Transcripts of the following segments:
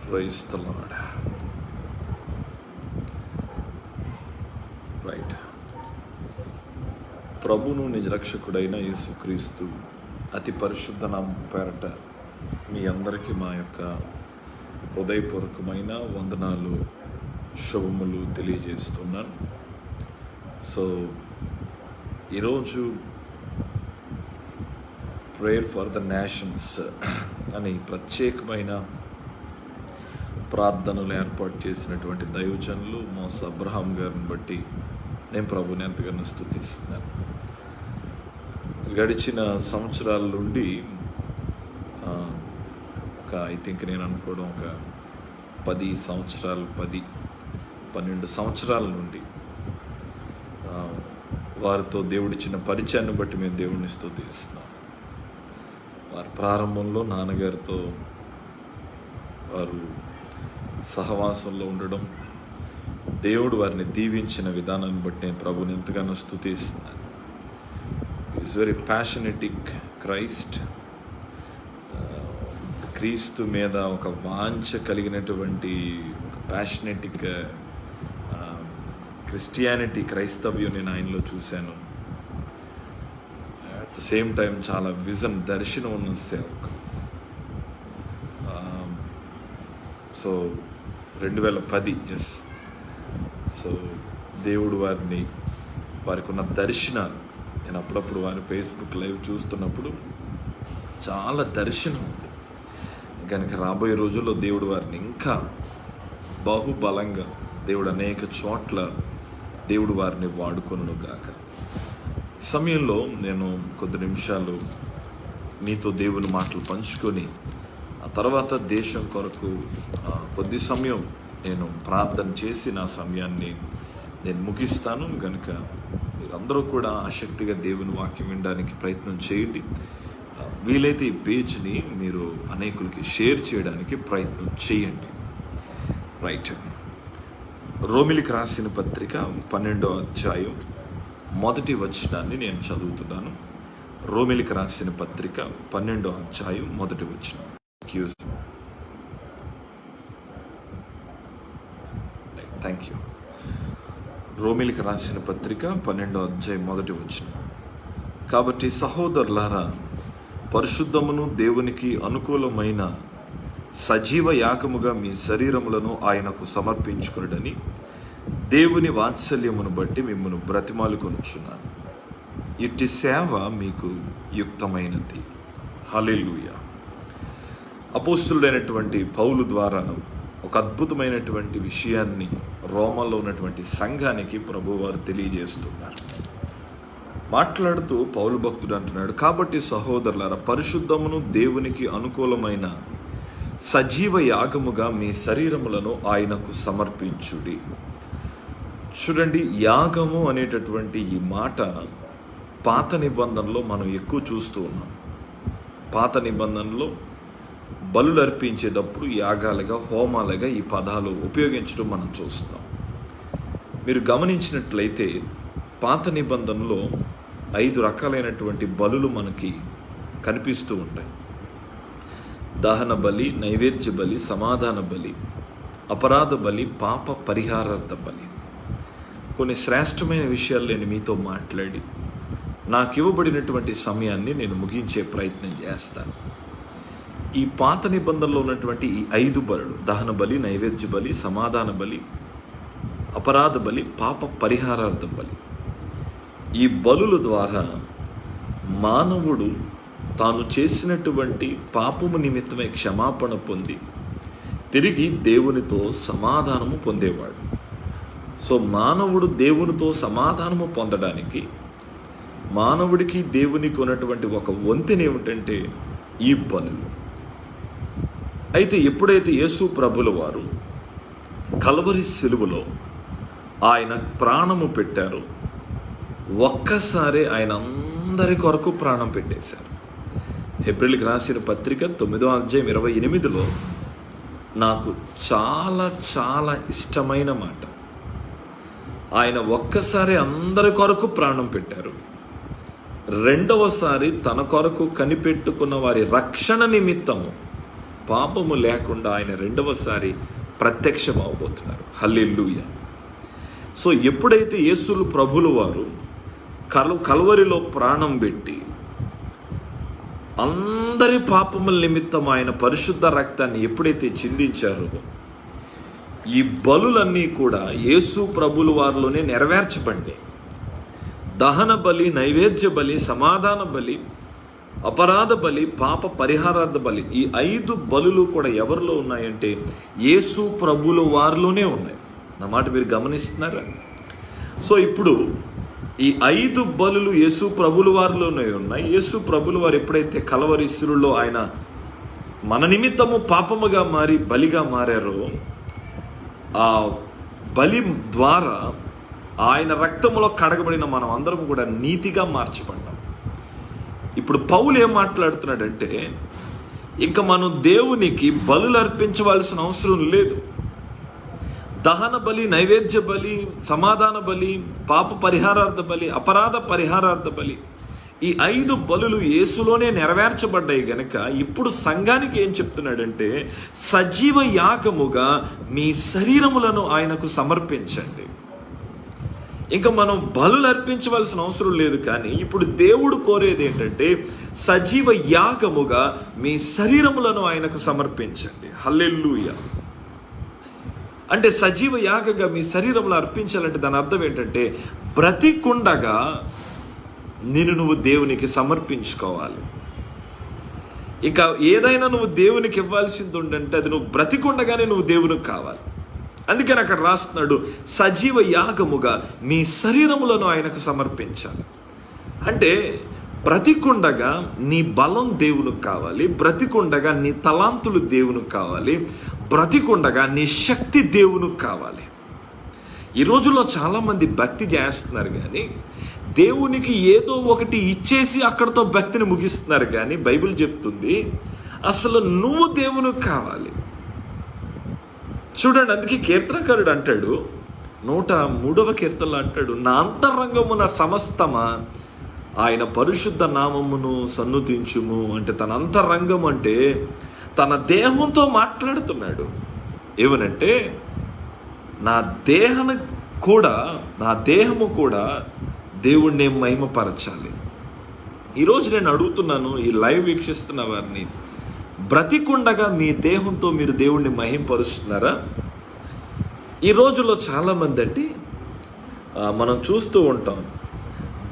Praise the lord. Right. ప్రభును నిజ రక్షకుడైన యేసుక్రీస్తు అతి పరిశుద్ధ నామం పేరట మీ అందరికీ మా యొక్క హృదయపూర్వకమైన వందనాలు, శుభములు తెలియజేస్తున్నాను. సో ఈరోజు ప్రేయర్ ఫర్ ద నేషన్స్ అని ప్రత్యేకమైన ప్రార్థనలు ఏర్పాటు చేసినటువంటి దైవజనులు మోస అబ్రహాం గారిని బట్టి నేను ప్రభుని ఎంతగానో స్తుతిస్తున్నాను. గడిచిన సంవత్సరాల నుండి నేను అనుకోవడం ఒక 12 సంవత్సరాల నుండి వారితో దేవుడిచ్చిన పరిచయాన్ని బట్టి మేము దేవుడిని స్తుతిస్తున్నాం. వారి ప్రారంభంలో నాన్నగారితో వారు సహవాసంలో ఉండడం, దేవుడు వారిని దీవించిన విధానాన్ని బట్టి నేను ప్రభుని ఎంతగానో స్తుతిస్తున్నాను. ఈజ్ వెరీ ప్యాషనెటిక్ క్రీస్తు మీద ఒక వాంఛ కలిగినటువంటి ఒక ప్యాషనెటిక్ క్రిస్టియానిటీ, క్రైస్తవ్యం నేను ఆయనలో చూశాను. అట్ ద సేమ్ టైం చాలా విజన్, దర్శనం ఉన్న సేవకు. సో 2010 సో దేవుడు వారికి ఉన్న దర్శనాలు, నేను అప్పుడప్పుడు వారి ఫేస్బుక్ లైవ్ చూస్తున్నప్పుడు చాలా దర్శనం ఉంది. కనుక రాబోయే రోజుల్లో దేవుడు వారిని ఇంకా బహుబలంగా, దేవుడు అనేక చోట్ల దేవుడు వారిని వాడుకొనును గాక. సమయంలో నేను కొద్ది నిమిషాలు మీతో దేవుని మాటలు పంచుకొని ఆ తర్వాత దేశం కొరకు కొద్ది సమయం నేను ప్రార్థన చేసి నా సమయాన్ని నేను ముగిస్తాను. కనుక మీరందరూ కూడా ఆసక్తిగా దేవుని వాక్యం వినడానికి ప్రయత్నం చేయండి. వీలైతే ఈ పేజ్ని మీరు అనేకులకి షేర్ చేయడానికి ప్రయత్నం చేయండి. రైట్. రోమిలికి రాసిన పత్రిక 12వ అధ్యాయం 1వ వచనాన్ని నేను చదువుతున్నాను. రోమిలికి రాసిన పత్రిక 12వ అధ్యాయం 1వ వచనం. Thank you. రోమిలికి రాసిన పత్రిక 12వ అధ్యాయం 1వ వచనం. కాబట్టి సహోదరులారా, పరిశుద్ధమును దేవునికి అనుకూలమైన సజీవ యాగముగా మీ శరీరములను ఆయనకు సమర్పించుకొనుడని దేవుని వాత్సల్యమును బట్టి మిమ్మల్ని బ్రతిమాలుకొనుచున్నాను. ఇట్టి సేవ మీకు యుక్తమైనది. హల్లెలూయా. అపోస్తులుడైనటువంటి పౌలు ద్వారా ఒక అద్భుతమైనటువంటి విషయాన్ని రోమాలో ఉన్నటువంటి సంఘానికి ప్రభువారు తెలియజేస్తున్నారు. మాట్లాడుతూ పౌలు భక్తుడు అంటున్నాడు, కాబట్టి సహోదరులారా, పరిశుద్ధమును దేవునికి అనుకూలమైన సజీవ యాగముగా మీ శరీరములను ఆయనకు సమర్పించుడి. చూడండి, యాగము అనేటటువంటి ఈ మాట పాత నిబంధనలో మనం ఎక్కువ చూస్తూ ఉన్నాం. పాత నిబంధనలో బలులు అర్పించేటప్పుడు యాగాలుగా, హోమాలుగా ఈ పదాలు ఉపయోగించడం మనం చూస్తున్నాం. మీరు గమనించినట్లయితే పాత నిబంధనలో 5 రకాలైనటువంటి బలులు మనకి కనిపిస్తూ ఉంటాయి. దహన బలి, నైవేద్య బలి, సమాధాన బలి, అపరాధ బలి, పాప పరిహారార్థ బలి. కొన్ని శ్రేష్టమైన విషయాలు నేను మీతో మాట్లాడి నాకు ఇవ్వబడినటువంటి సమయాన్ని నేను ముగించే ప్రయత్నం చేస్తాను. ఈ పాత నిబంధనలో ఉన్నటువంటి ఈ 5 బలులు, దహన బలి, నైవేద్య బలి, సమాధాన బలి, అపరాధ బలి, పాప పరిహారార్థ బలి, ఈ బలుల ద్వారా మానవుడు తాను చేసినటువంటి పాపము నిమిత్తమే క్షమాపణ పొంది తిరిగి దేవునితో సమాధానము పొందేవాడు. సో మానవుడు దేవునితో సమాధానము పొందడానికి మానవుడికి దేవునికి ఉన్నటువంటి ఒక వంతెన ఏమిటంటే ఈ బలులు. అయితే ఎప్పుడైతే యేసు ప్రభుల వారు కల్వరి సిలువలో ఆయన ప్రాణము పెట్టారో, ఒక్కసారి ఆయన అందరి కొరకు ప్రాణం పెట్టేశారు. హెబ్రీయులకు రాసిన పత్రిక 9వ అధ్యాయం 28లో నాకు చాలా చాలా ఇష్టమైన మాట. ఆయన ఒక్కసారి అందరి కొరకు ప్రాణం పెట్టారు, రెండవసారి తన కొరకు కనిపెట్టుకున్న వారి రక్షణ నిమిత్తము పాపము లేకుండా ఆయన రెండవసారి ప్రత్యక్షం అవబోతున్నారు. హల్లెలూయా. సో ఎప్పుడైతే యేసు ప్రభులు వారు కల్వరిలో ప్రాణం పెట్టి అందరి పాపముల నిమిత్తం ఆయన పరిశుద్ధ రక్తాన్ని ఎప్పుడైతే చిందించారో, ఈ బలులన్నీ కూడా యేసు ప్రభుల వారిలోనే నెరవేర్చబడి, దహన బలి, నైవేద్య బలి, సమాధాన బలి, అపరాధ బలి, పాప పరిహారార్థ బలి, ఈ 5 బలులు కూడా ఎవరిలో ఉన్నాయంటే యేసు ప్రభుల వారిలోనే ఉన్నాయి. నా మాట మీరు గమనిస్తున్నారా? సో ఇప్పుడు ఈ 5 బలులు యేసు ప్రభుల వారిలోనే ఉన్నాయి. యేసు ప్రభుల వారు ఎప్పుడైతే కల్వరి శిలువలో ఆయన మన నిమిత్తము పాపముగా మారి బలిగా మారారో, ఆ బలి ద్వారా ఆయన రక్తములో కడగబడిన మనం అందరం కూడా నీతిగా మార్చబడ్డాం. ఇప్పుడు పౌలు ఏం మాట్లాడుతున్నాడంటే, ఇంకా మనం దేవునికి బలులు అర్పించవలసిన అవసరం లేదు. దహన బలి, నైవేద్య బలి, సమాధాన బలి, పాప పరిహారార్థ బలి, అపరాధ పరిహారార్థ బలి, ఈ 5 బలులు యేసులోనే నెరవేర్చబడ్డాయి గనక ఇప్పుడు సంఘానికి ఏం చెప్తున్నాడంటే, సజీవ యాగముగా మీ శరీరములను ఆయనకు సమర్పించండి. ఇంకా మనం బలులు అర్పించవలసిన అవసరం లేదు. కానీ ఇప్పుడు దేవుడు కోరేది ఏంటంటే, సజీవ యాగముగా మీ శరీరములను ఆయనకు సమర్పించండి. హల్లెలూయా. అంటే సజీవ యాగంగా మీ శరీరంలో అర్పించాలంటే దాని అర్థం ఏంటంటే, బ్రతికుండగా నువ్వు దేవునికి సమర్పించుకోవాలి. ఇక ఏదైనా నువ్వు దేవునికి ఇవ్వాల్సింది ఉందంటే అది నువ్వు బ్రతికుండగానే నువ్వు దేవునికి కావాలి. అందుకని అక్కడ రాస్తున్నాడు, సజీవ యాగముగా మీ శరీరములను ఆయనకు సమర్పించాలి. అంటే బ్రతికుండగా నీ బలం దేవునికి కావాలి, బ్రతికుండగా నీ తలాంతులు దేవునికి కావాలి, బ్రతికుండగా నీ శక్తి దేవునికి కావాలి. ఈ రోజుల్లో చాలామంది భక్తి చేస్తున్నారు కానీ దేవునికి ఏదో ఒకటి ఇచ్చేసి అక్కడితో భక్తిని ముగిస్తున్నారు. కానీ బైబిల్ చెప్తుంది అసలు నువ్వు దేవునికి కావాలి. చూడండి, అందుకే కీర్తనకారుడు అంటాడు, 103వ కీర్తనలో అంటాడు, నా అంతరంగమున సమస్తమా ఆయన పరిశుద్ధ నామమును సన్నుతించుము. అంటే తన అంతరంగం అంటే తన దేహంతో మాట్లాడుతున్నాడు. ఏమనంటే నా దేహము కూడా దేవుణ్ణి మహిమపరచాలి. ఈరోజు నేను అడుగుతున్నాను ఈ లైవ్ వీక్షిస్తున్న వారిని, బ్రతికుండగా మీ దేహంతో మీరు దేవుణ్ణి మహిమపరుస్తున్నారా? ఈ రోజుల్లో చాలామంది అండి మనం చూస్తూ ఉంటాం,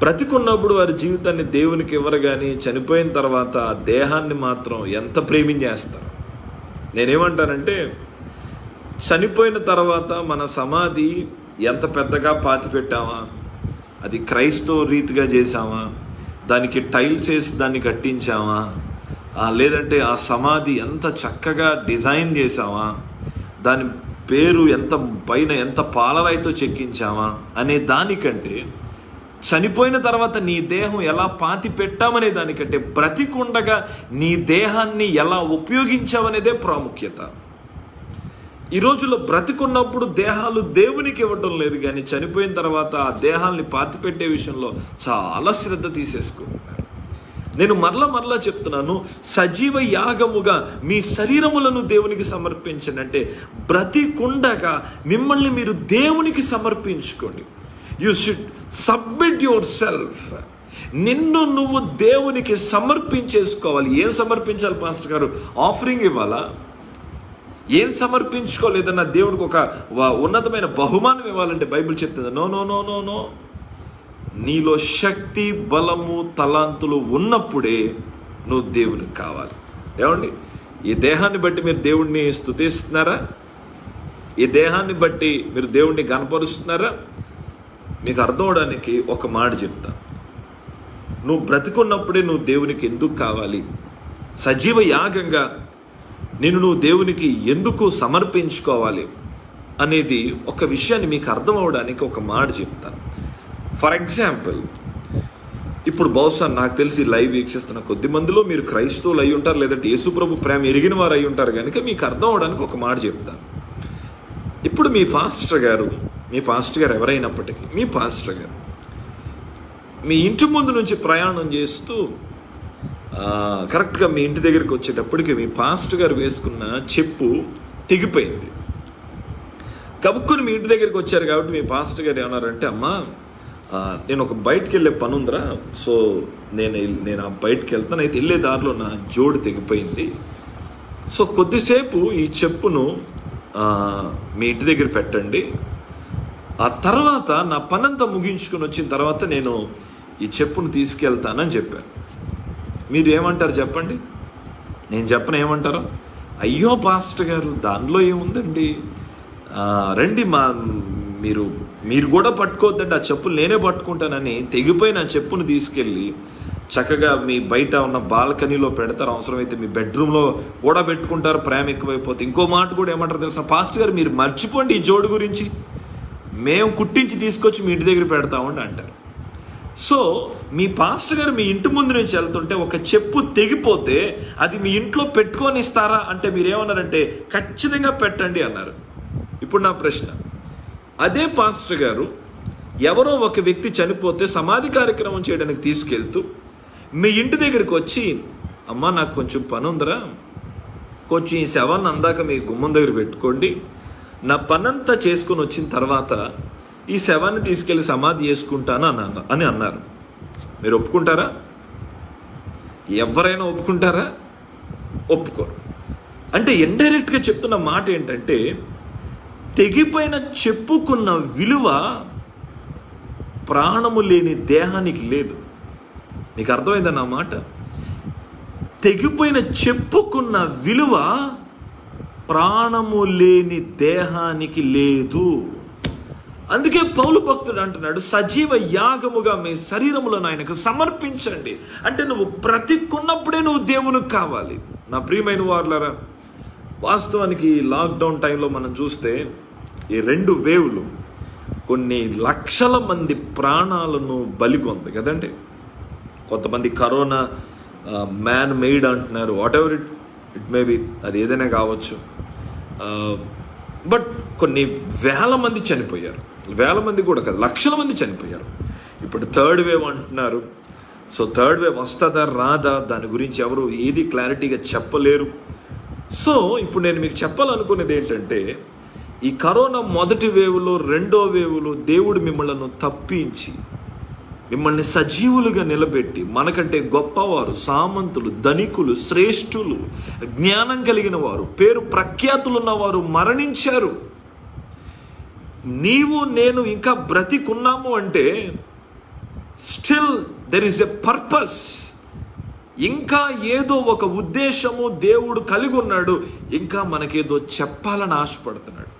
బ్రతికున్నప్పుడు వారి జీవితాన్ని దేవునికి ఇవ్వరు కానీ చనిపోయిన తర్వాత ఆ దేహాన్ని మాత్రం ఎంత ప్రేమించేస్తారు. నేనేమంటానంటే, చనిపోయిన తర్వాత మన సమాధి ఎంత పెద్దగా పాతిపెట్టామా, అది క్రైస్తవ రీతిగా చేసామా, దానికి టైల్స్ వేసి దాన్ని కట్టించామా, లేదంటే ఆ సమాధి ఎంత చక్కగా డిజైన్ చేసామా, దాని పేరు పైన ఎంత పాలరాయితో చెక్కించామా అనే దానికంటే, చనిపోయిన తర్వాత నీ దేహం ఎలా పాతి పెట్టామనే దానికంటే, బ్రతికుండగా నీ దేహాన్ని ఎలా ఉపయోగించావనేదే ప్రాముఖ్యత. ఈ రోజుల్లో బ్రతికున్నప్పుడు దేహాలు దేవునికి ఇవ్వటం లేదు, కానీ చనిపోయిన తర్వాత ఆ దేహాల్ని పాతిపెట్టే విషయంలో చాలా శ్రద్ధ తీసేసుకుంటున్నారు. నేను మరలా చెప్తున్నాను, సజీవ యాగముగా మీ శరీరములను దేవునికి సమర్పించండి. అంటే బ్రతికుండగా మిమ్మల్ని మీరు దేవునికి సమర్పించుకోండి. You should submit yourself. నిన్ను నువ్వు దేవునికి సమర్పించేసుకోవాలి. ఏం సమర్పించాలి పాస్టర్ గారు? ఆఫరింగ్ ఇవ్వాలా? ఏం సమర్పించుకోలేదన్నా దేవుడికి ఒక ఉన్నతమైన బహుమానం ఇవ్వాలంటే బైబిల్ చెప్తుంది, no no no no no. నీలో శక్తి, బలము, తలాంతులు ఉన్నప్పుడే నువ్వు దేవునికి కావాలి. ఏమండి, ఈ దేహాన్ని బట్టి మీరు దేవుణ్ణి స్తుతిస్తున్నారా? ఈ దేహాన్ని బట్టి మీరు దేవుణ్ణి కనపరుస్తున్నారా? మీకు అర్థం అవడానికి ఒక మాట చెప్తా. నువ్వు బ్రతికున్నప్పుడే నువ్వు దేవునికి ఎందుకు కావాలి, సజీవ యాగంగా నువ్వు దేవునికి ఎందుకు సమర్పించుకోవాలి అనేది ఒక విషయాన్ని మీకు అర్థం అవడానికి ఒక మాట చెప్తాను. ఫర్ ఎగ్జాంపుల్, ఇప్పుడు బహుశా నాకు తెలిసి లైవ్ వీక్షిస్తున్న కొద్ది మందిలో మీరు క్రైస్తవులు అయి ఉంటారు, లేదంటే యేసుప్రభు ప్రేమ ఎరిగిన వారు అయి ఉంటారు. కనుక మీకు అర్థం అవడానికి ఒక మాట చెప్తాను. ఇప్పుడు మీ పాస్టర్ గారు ఎవరైనప్పటికీ, మీ పాస్టర్ గారు మీ ఇంటి ముందు నుంచి ప్రయాణం చేస్తూ కరెక్ట్గా మీ ఇంటి దగ్గరికి వచ్చేటప్పటికి మీ పాస్టర్ గారు వేసుకున్న చెప్పు తెగిపోయింది. కబుక్కుని మీ ఇంటి దగ్గరికి వచ్చారు కాబట్టి మీ పాస్టర్ గారు ఏమన్నారంటే, అమ్మా నేను ఒక బయటికి వెళ్ళే పని ఉందిరా, సో నేను ఆ బయటికి వెళ్తాను, అయితే వెళ్ళే దారిలో నా జోడు తెగిపోయింది, సో కొద్దిసేపు ఈ చెప్పును మీ ఇంటి దగ్గర పెట్టండి, ఆ తర్వాత నా పనంతా ముగించుకుని వచ్చిన తర్వాత నేను ఈ చెప్పును తీసుకెళ్తానని చెప్పాను. మీరు ఏమంటారు చెప్పండి? నేను చెప్పను ఏమంటారు? అయ్యో పాస్టర్ గారు దానిలో ఏముందండి, రండి మీరు కూడా పట్టుకోవద్దండి, ఆ చెప్పులు నేనే పట్టుకుంటానని తెగిపోయిన ఆ చెప్పును తీసుకెళ్ళి చక్కగా మీ బయట ఉన్న బాల్కనీలో పెడతారు, అవసరమైతే మీ బెడ్రూమ్లో కూడా పెట్టుకుంటారు, ప్రేమ ఎక్కువైపోతే. ఇంకో మాట కూడా ఏమంటారు తెలుసా, పాస్టర్ గారు మీరు మర్చిపోండి ఈ జోడు గురించి, మేము కుట్టించి తీసుకొచ్చి మీ ఇంటి దగ్గర పెడతామండి అంటారు. సో మీ పాస్టర్ గారు మీ ఇంటి ముందు నుంచి వెళ్తుంటే ఒక చెప్పు తెగిపోతే అది మీ ఇంట్లో పెట్టుకొని ఇస్తారా అంటే మీరేమన్నారంటే ఖచ్చితంగా పెట్టండి అన్నారు. ఇప్పుడు నా ప్రశ్న, అదే పాస్టర్ గారు ఎవరో ఒక వ్యక్తి చనిపోతే సమాధి కార్యక్రమం చేయడానికి తీసుకెళ్తూ మీ ఇంటి దగ్గరికి వచ్చి, అమ్మ నాకు కొంచెం పని ఉందరా, కొంచెం ఈ శవాన్ని అందాక మీ గుమ్మం దగ్గర పెట్టుకోండి, నా పనంతా చేసుకొని వచ్చిన తర్వాత ఈ శవాన్ని తీసుకెళ్ళి సమాధి చేసుకుంటాను అని అన్నారు. మీరు ఒప్పుకుంటారా? ఎవరైనా ఒప్పుకుంటారా? ఒప్పుకోరు. అంటే ఇండైరెక్ట్గా చెప్తున్న మాట ఏంటంటే, తెగిపోయిన చెప్పుకున్న విలువ ప్రాణము లేని దేహానికి లేదు. మీకు అర్థమైందన్న మాట? తెగిపోయిన చెప్పుకున్న విలువ ప్రాణము లేని దేహానికి లేదు. అందుకే పౌలు భక్తుడు అంటున్నాడు, సజీవ యాగముగా మీ శరీరములను ఆయనకు సమర్పించండి. అంటే నువ్వు బ్రతికున్నప్పుడే నువ్వు దేవునికి కావాలి. నా ప్రియమైన వారులారా, వాస్తవానికి లాక్డౌన్ టైంలో మనం చూస్తే ఈ 2 వేవ్లు కొన్ని లక్షల మంది ప్రాణాలను బలికొంది కదండి. కొంతమంది కరోనా మ్యాన్ మేడ్ అంటున్నారు, what ever it may be, అది ఏదైనా కావచ్చు. బట్ కొన్ని వేల మంది చనిపోయారు, వేల మంది కూడా కాదు, లక్షల మంది చనిపోయారు. ఇప్పుడు 3rd వేవ్ అంటున్నారు. సో 3rd వేవ్ వస్తుందా రాదా దాని గురించి ఎవరు ఏది క్లారిటీగా చెప్పలేరు. సో ఇప్పుడు నేను మీకు చెప్పాలనుకునేది ఏంటంటే, ఈ కరోనా మొదటి వేవ్లో 2వ వేవ్లో దేవుడు మిమ్మల్ని తప్పించి మిమ్మల్ని సజీవులుగా నిలబెట్టి మనకంటే గొప్పవారు, సామంతులు, ధనికులు, శ్రేష్ఠులు, జ్ఞానం కలిగిన వారు, పేరు ప్రఖ్యాతులున్నవారు మరణించారు. నీవు నేను ఇంకా బ్రతికున్నాము అంటే still there is a purpose. ఇంకా ఏదో ఒక ఉద్దేశము దేవుడు కలిగి ఉన్నాడు, ఇంకా మనకేదో చెప్పాలని ఆశపడుతున్నాడు.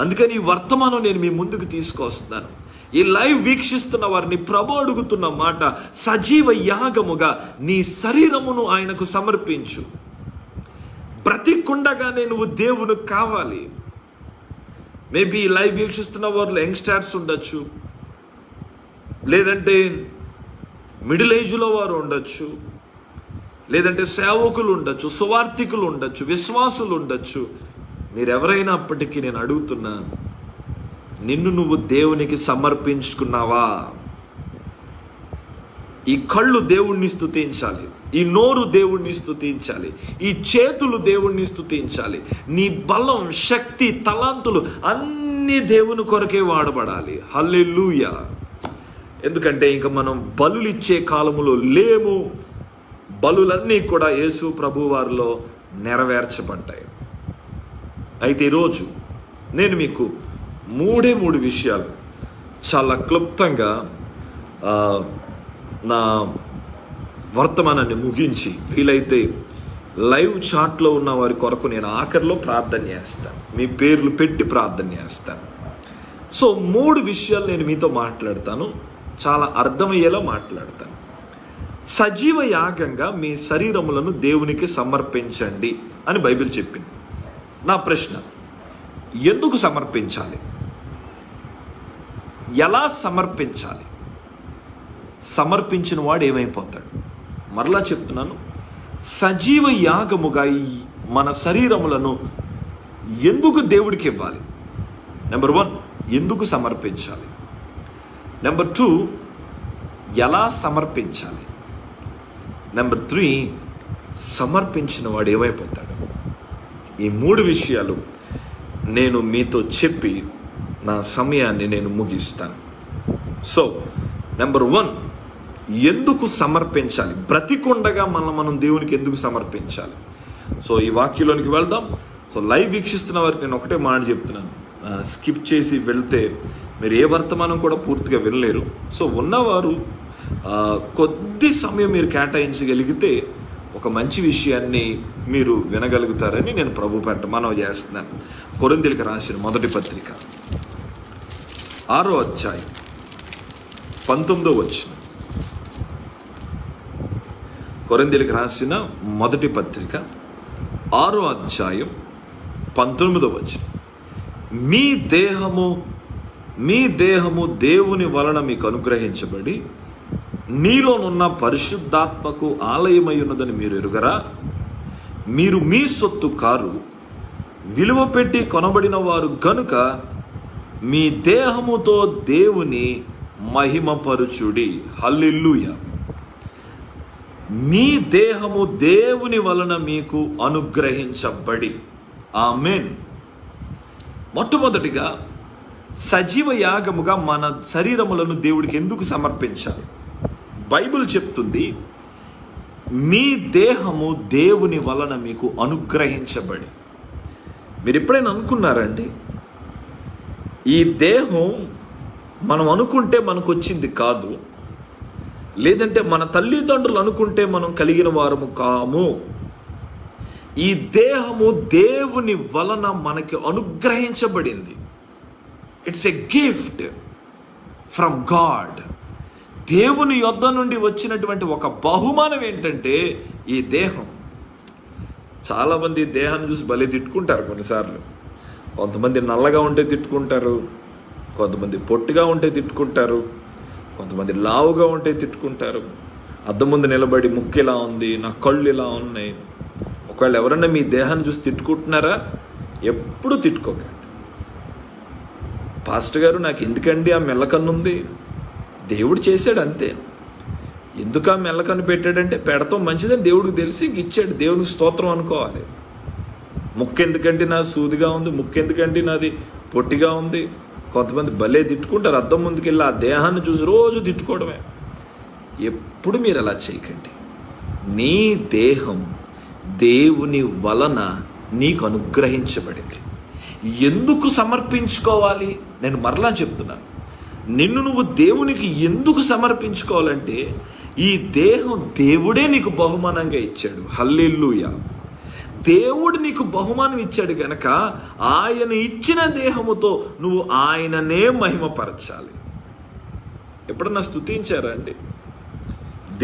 అందుకని ఈ వర్తమానం నేను మీ ముందుకు తీసుకొస్తున్నాను. ఈ లైవ్ వీక్షిస్తున్న వారిని ప్రభు అడుగుతున్న మాట, సజీవ యాగముగా నీ శరీరమును ఆయనకు సమర్పించు. బ్రతికుండగానే నువ్వు దేవునికి కావాలి. మేబీ ఈ లైవ్ వీక్షిస్తున్న వారిలో యంగ్స్టర్స్ ఉండొచ్చు, లేదంటే మిడిల్ ఏజ్లో వారు ఉండొచ్చు, లేదంటే సేవకులు ఉండొచ్చు, సువార్థికులు ఉండొచ్చు, విశ్వాసులు ఉండొచ్చు. మీరెవరైనా అప్పటికీ నేను అడుగుతున్నా, నిన్ను నువ్వు దేవునికి సమర్పించుకున్నావా? ఈ కళ్ళు దేవుణ్ణి స్తుతించాలి, ఈ నోరు దేవుణ్ణి స్తుతించాలి, ఈ చేతులు దేవుణ్ణి స్తుతించాలి, నీ బలం, శక్తి, తలాంతులు అన్నీ దేవుని కొరకే వాడబడాలి. హల్లెలూయా. ఎందుకంటే ఇంకా మనం బలులు ఇచ్చే కాలములో లేము. బలులన్నీ కూడా యేసు ప్రభు వారిలో నెరవేర్చబడ్డాయి. అయితే ఈరోజు నేను మీకు 3 విషయాలు చాలా క్లుప్తంగా నా వర్తమానాన్ని ముగించి, వీలైతే లైవ్ చాట్లో ఉన్న వారి కొరకు నేను ఆఖరిలో ప్రార్థన చేస్తాను, మీ పేర్లు పెట్టి ప్రార్థన చేస్తాను. సో 3 విషయాలు నేను మీతో మాట్లాడతాను, చాలా అర్థమయ్యేలా మాట్లాడతాను. సజీవ యాగంగా మీ శరీరములను దేవునికి సమర్పించండి అని బైబిల్ చెప్పింది. నా ప్రశ్న, ఎందుకు సమర్పించాలి? ఎలా సమర్పించాలి? సమర్పించిన వాడు ఏమైపోతాడు? మరలా చెప్తున్నాను, సజీవ యాగముగా మన శరీరములను ఎందుకు దేవుడికి ఇవ్వాలి? నెంబర్ 1, ఎందుకు సమర్పించాలి? నెంబర్ 2, ఎలా సమర్పించాలి? నెంబర్ 3, సమర్పించిన వాడు ఏమైపోతాడు? ఈ 3 విషయాలు నేను మీతో చెప్పి నా సమయాన్ని నేను ముగిస్తాను. సో నెంబర్ 1, ఎందుకు సమర్పించాలి? బ్రతికుండగా మనం దేవునికి ఎందుకు సమర్పించాలి? సో ఈ వాక్యంలోనికి వెళ్దాం. సో లైవ్ వీక్షిస్తున్న వారికి నేను ఒకటే మాట చెప్తున్నాను, స్కిప్ చేసి వెళ్తే మీరు ఏ వర్తమానం కూడా పూర్తిగా వినలేరు. సో ఉన్నవారు కొద్ది సమయం మీరు కేటాయించగలిగితే ఒక మంచి విషయాన్ని మీరు వినగలుగుతారని నేను ప్రభు పేరట మనవి చేస్తున్నాను. కొరింథీయులకు రాసిన మొదటి పత్రిక 6వ అధ్యాయం 19వ వచనం. కొరింథీయులకు రాసిన మొదటి పత్రిక 6వ అధ్యాయం 19వ వచనం. మీ దేహము దేవుని వలన మీకు అనుగ్రహించబడి మీలోనున్న పరిశుద్ధాత్మకు ఆలయమై ఉన్నదని మీరు ఎరుగరా? మీరు మీ సొత్తు కారు, విలువ పెట్టి కొనబడిన వారు గనుక మీ దేహముతో దేవుని మహిమపరుచుడి. హల్లెలూయా. మీ దేహము దేవుని వలన మీకు అనుగ్రహించబడి. ఆమేన్. మొట్టమొదటిగా సజీవ యాగముగా మన శరీరములను దేవుడికి ఎందుకు సమర్పించాలి? బైబిల్ చెప్తుంది, మీ దేహము దేవుని వలన మీకు అనుగ్రహించబడి. మీరు ఎప్పుడైనా అనుకున్నారండి, ఈ దేహం మనం అనుకుంటే మనకు వచ్చింది కాదు, లేదంటే మన తల్లిదండ్రులు అనుకుంటే మనం కలిగిన వారము కాము. ఈ దేహము దేవుని వలన మనకి అనుగ్రహించబడింది. It's a gift from God. దేవుని యొద్ద నుండి వచ్చినటువంటి ఒక బహుమానం ఏంటంటే ఈ దేహం. చాలామంది దేహాన్ని చూసి భలే తిట్టుకుంటారు. కొన్నిసార్లు కొంతమంది నల్లగా ఉంటే తిట్టుకుంటారు, కొంతమంది పొట్టిగా ఉంటే తిట్టుకుంటారు, కొంతమంది లావుగా ఉంటే తిట్టుకుంటారు. అద్దం ముందు నిలబడి ముక్కు ఇలా ఉంది, నా కళ్ళు ఇలా ఉన్నాయి. ఒకవేళ ఎవరన్నా మీ దేహాన్ని చూసి తిట్టుకుంటున్నారా? ఎప్పుడు తిట్టుకోకండి. పాస్టర్ గారు నాకు ఎందుకండి ఆ మెల్లకన్నుంది? దేవుడు చేశాడు అంతే. ఎందుకు ఆ మెల్లకన్ను పెట్టాడంటే పెడతాం మంచిదని దేవుడికి తెలిసి ఇచ్చాడు. దేవునికి స్తోత్రం అనుకోవాలి. ముక్కు ఎందుకంటే నాది సూదిగా ఉంది, ముక్కు ఎందుకంటే నాది పొట్టిగా ఉంది. కొంతమంది భలే తిట్టుకుంటారు. అద్దం ముందుకు వెళ్ళి ఆ దేహాన్ని చూసి రోజు తిట్టుకోవడమే. ఎప్పుడు మీరు అలా చేయకండి. నీ దేహం దేవుని వలన నీకు అనుగ్రహించబడింది. ఎందుకు సమర్పించుకోవాలి? నేను మరలా చెప్తున్నాను, నిన్ను నువ్వు దేవునికి ఎందుకు సమర్పించుకోవాలంటే ఈ దేహం దేవుడే నీకు బహుమానంగా ఇచ్చాడు. హల్లెలూయా. దేవుడు నీకు బహుమానం ఇచ్చాడు కనుక ఆయన ఇచ్చిన దేహముతో నువ్వు ఆయననే మహిమపరచాలి. ఎప్పుడన్నా స్తుతించారా అండి?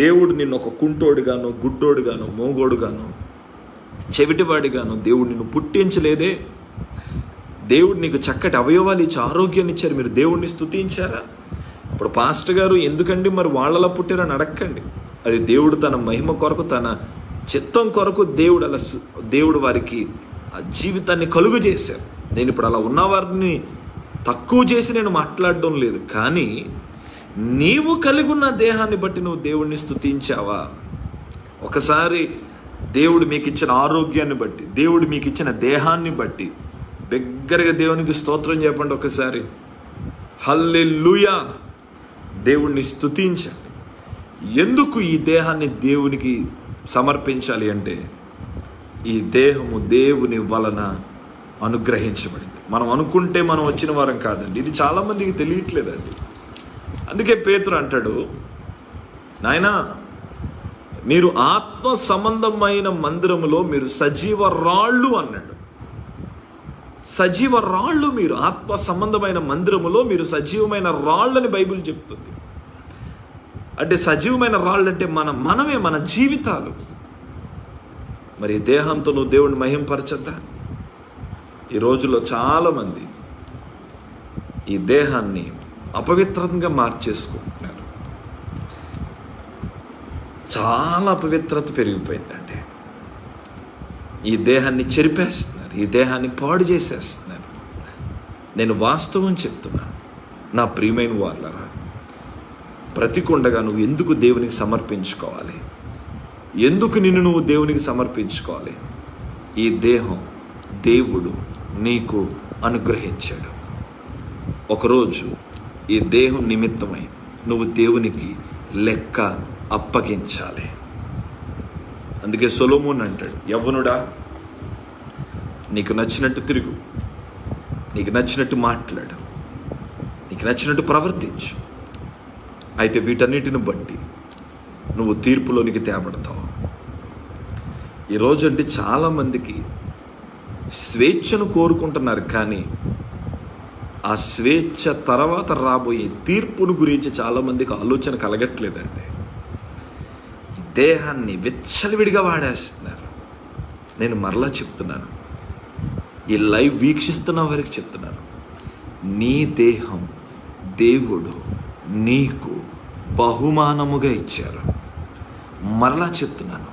దేవుడు నిన్ను ఒక కుంటోడుగాను, గుడ్డోడుగాను, మోగోడుగాను, చెవిటివాడిగాను దేవుడు నిన్ను పుట్టించలేదే. దేవుడు నీకు చక్కటి అవయవాలు ఇచ్చి ఆరోగ్యాన్ని ఇచ్చారు. మీరు దేవుడిని స్తుతించారా? ఇప్పుడు పాస్టర్ గారు ఎందుకండి మరి వాళ్ళలా పుట్టారని అడగండి. అది దేవుడు తన మహిమ కొరకు, తన చిత్తం కొరకు దేవుడు వారికి ఆ జీవితాన్ని కలుగు చేశారు. నేను ఇప్పుడు అలా ఉన్నవారిని తక్కువ చేసి నేను మాట్లాడడం లేదు, కానీ నీవు కలిగి ఉన్న దేహాన్ని బట్టి నువ్వు దేవుడిని స్తుతించావా? ఒకసారి దేవుడు మీకు ఇచ్చిన ఆరోగ్యాన్ని బట్టి, దేవుడు మీకు ఇచ్చిన దేహాన్ని బట్టి బిగ్గరగా దేవునికి స్తోత్రం చెప్పండి ఒకసారి. హల్లెలూయా. దేవుణ్ణి స్తుతించండి. ఎందుకు ఈ దేహాన్ని దేవునికి సమర్పించాలి అంటే ఈ దేహము దేవుని వలన అనుగ్రహించబడింది. మనం అనుకుంటే మనం వచ్చిన వారం కాదండి. ఇది చాలామందికి తెలియట్లేదండి. అందుకే పేతురు అంటాడు, నాయనా మీరు ఆత్మ సంబంధమైన మందిరములో మీరు సజీవ రాళ్ళు అన్నాడు. సజీవ రాళ్ళు. మీరు ఆత్మ సంబంధమైన మందిరములో మీరు సజీవమైన రాళ్ళని బైబిల్ చెప్తుంది. అంటే సజీవమైన రాళ్ళు అంటే మనమే, మన జీవితాలు. మరి దేహంతో నువ్వు దేవుడిని మహింపరచద్దా? ఈ రోజుల్లో చాలామంది ఈ దేహాన్ని అపవిత్రంగా మార్చేసుకుంటున్నారు. చాలా అపవిత్రత పెరిగిపోయిందండి. ఈ దేహాన్ని చెరిపేస్తున్నారు, ఈ దేహాన్ని పాడు చేసేస్తున్నారు. నేను వాస్తవం చెప్తున్నాను నా ప్రియమైన వాళ్ళరా. బ్రతికుండగా నువ్వు ఎందుకు దేవునికి సమర్పించుకోవాలి? ఎందుకు నిన్ను నువ్వు దేవునికి సమర్పించుకోవాలి? ఈ దేహం దేవుడు నీకు అనుగ్రహించాడు. ఒకరోజు ఈ దేహం నిమిత్తమై నువ్వు దేవునికి లెక్క అప్పగించాలి. అందుకే సొలొమోన్ అంటాడు, యవ్వనుడా, నీకు నచ్చినట్టు తిరుగు, నీకు నచ్చినట్టు మాట్లాడు, నీకు నచ్చినట్టు ప్రవర్తించు, అయితే వీటన్నిటిని బట్టి నువ్వు తీర్పులోనికి తేబడతావు. ఈరోజు అంటే చాలామందికి స్వేచ్ఛను కోరుకుంటున్నారు, కానీ ఆ స్వేచ్ఛ తర్వాత రాబోయే తీర్పును గురించి చాలామందికి ఆలోచన కలగట్లేదండి. ఈ దేహాన్ని విచ్చలవిడిగా వాడేస్తున్నారు. నేను మరలా చెప్తున్నాను, ఈ లైవ్ వీక్షిస్తున్న వారికి చెప్తున్నాను, నీ దేహం దేవుడు నీకు బహుమానముగా ఇచ్చారు. మరలా చెప్తున్నాను,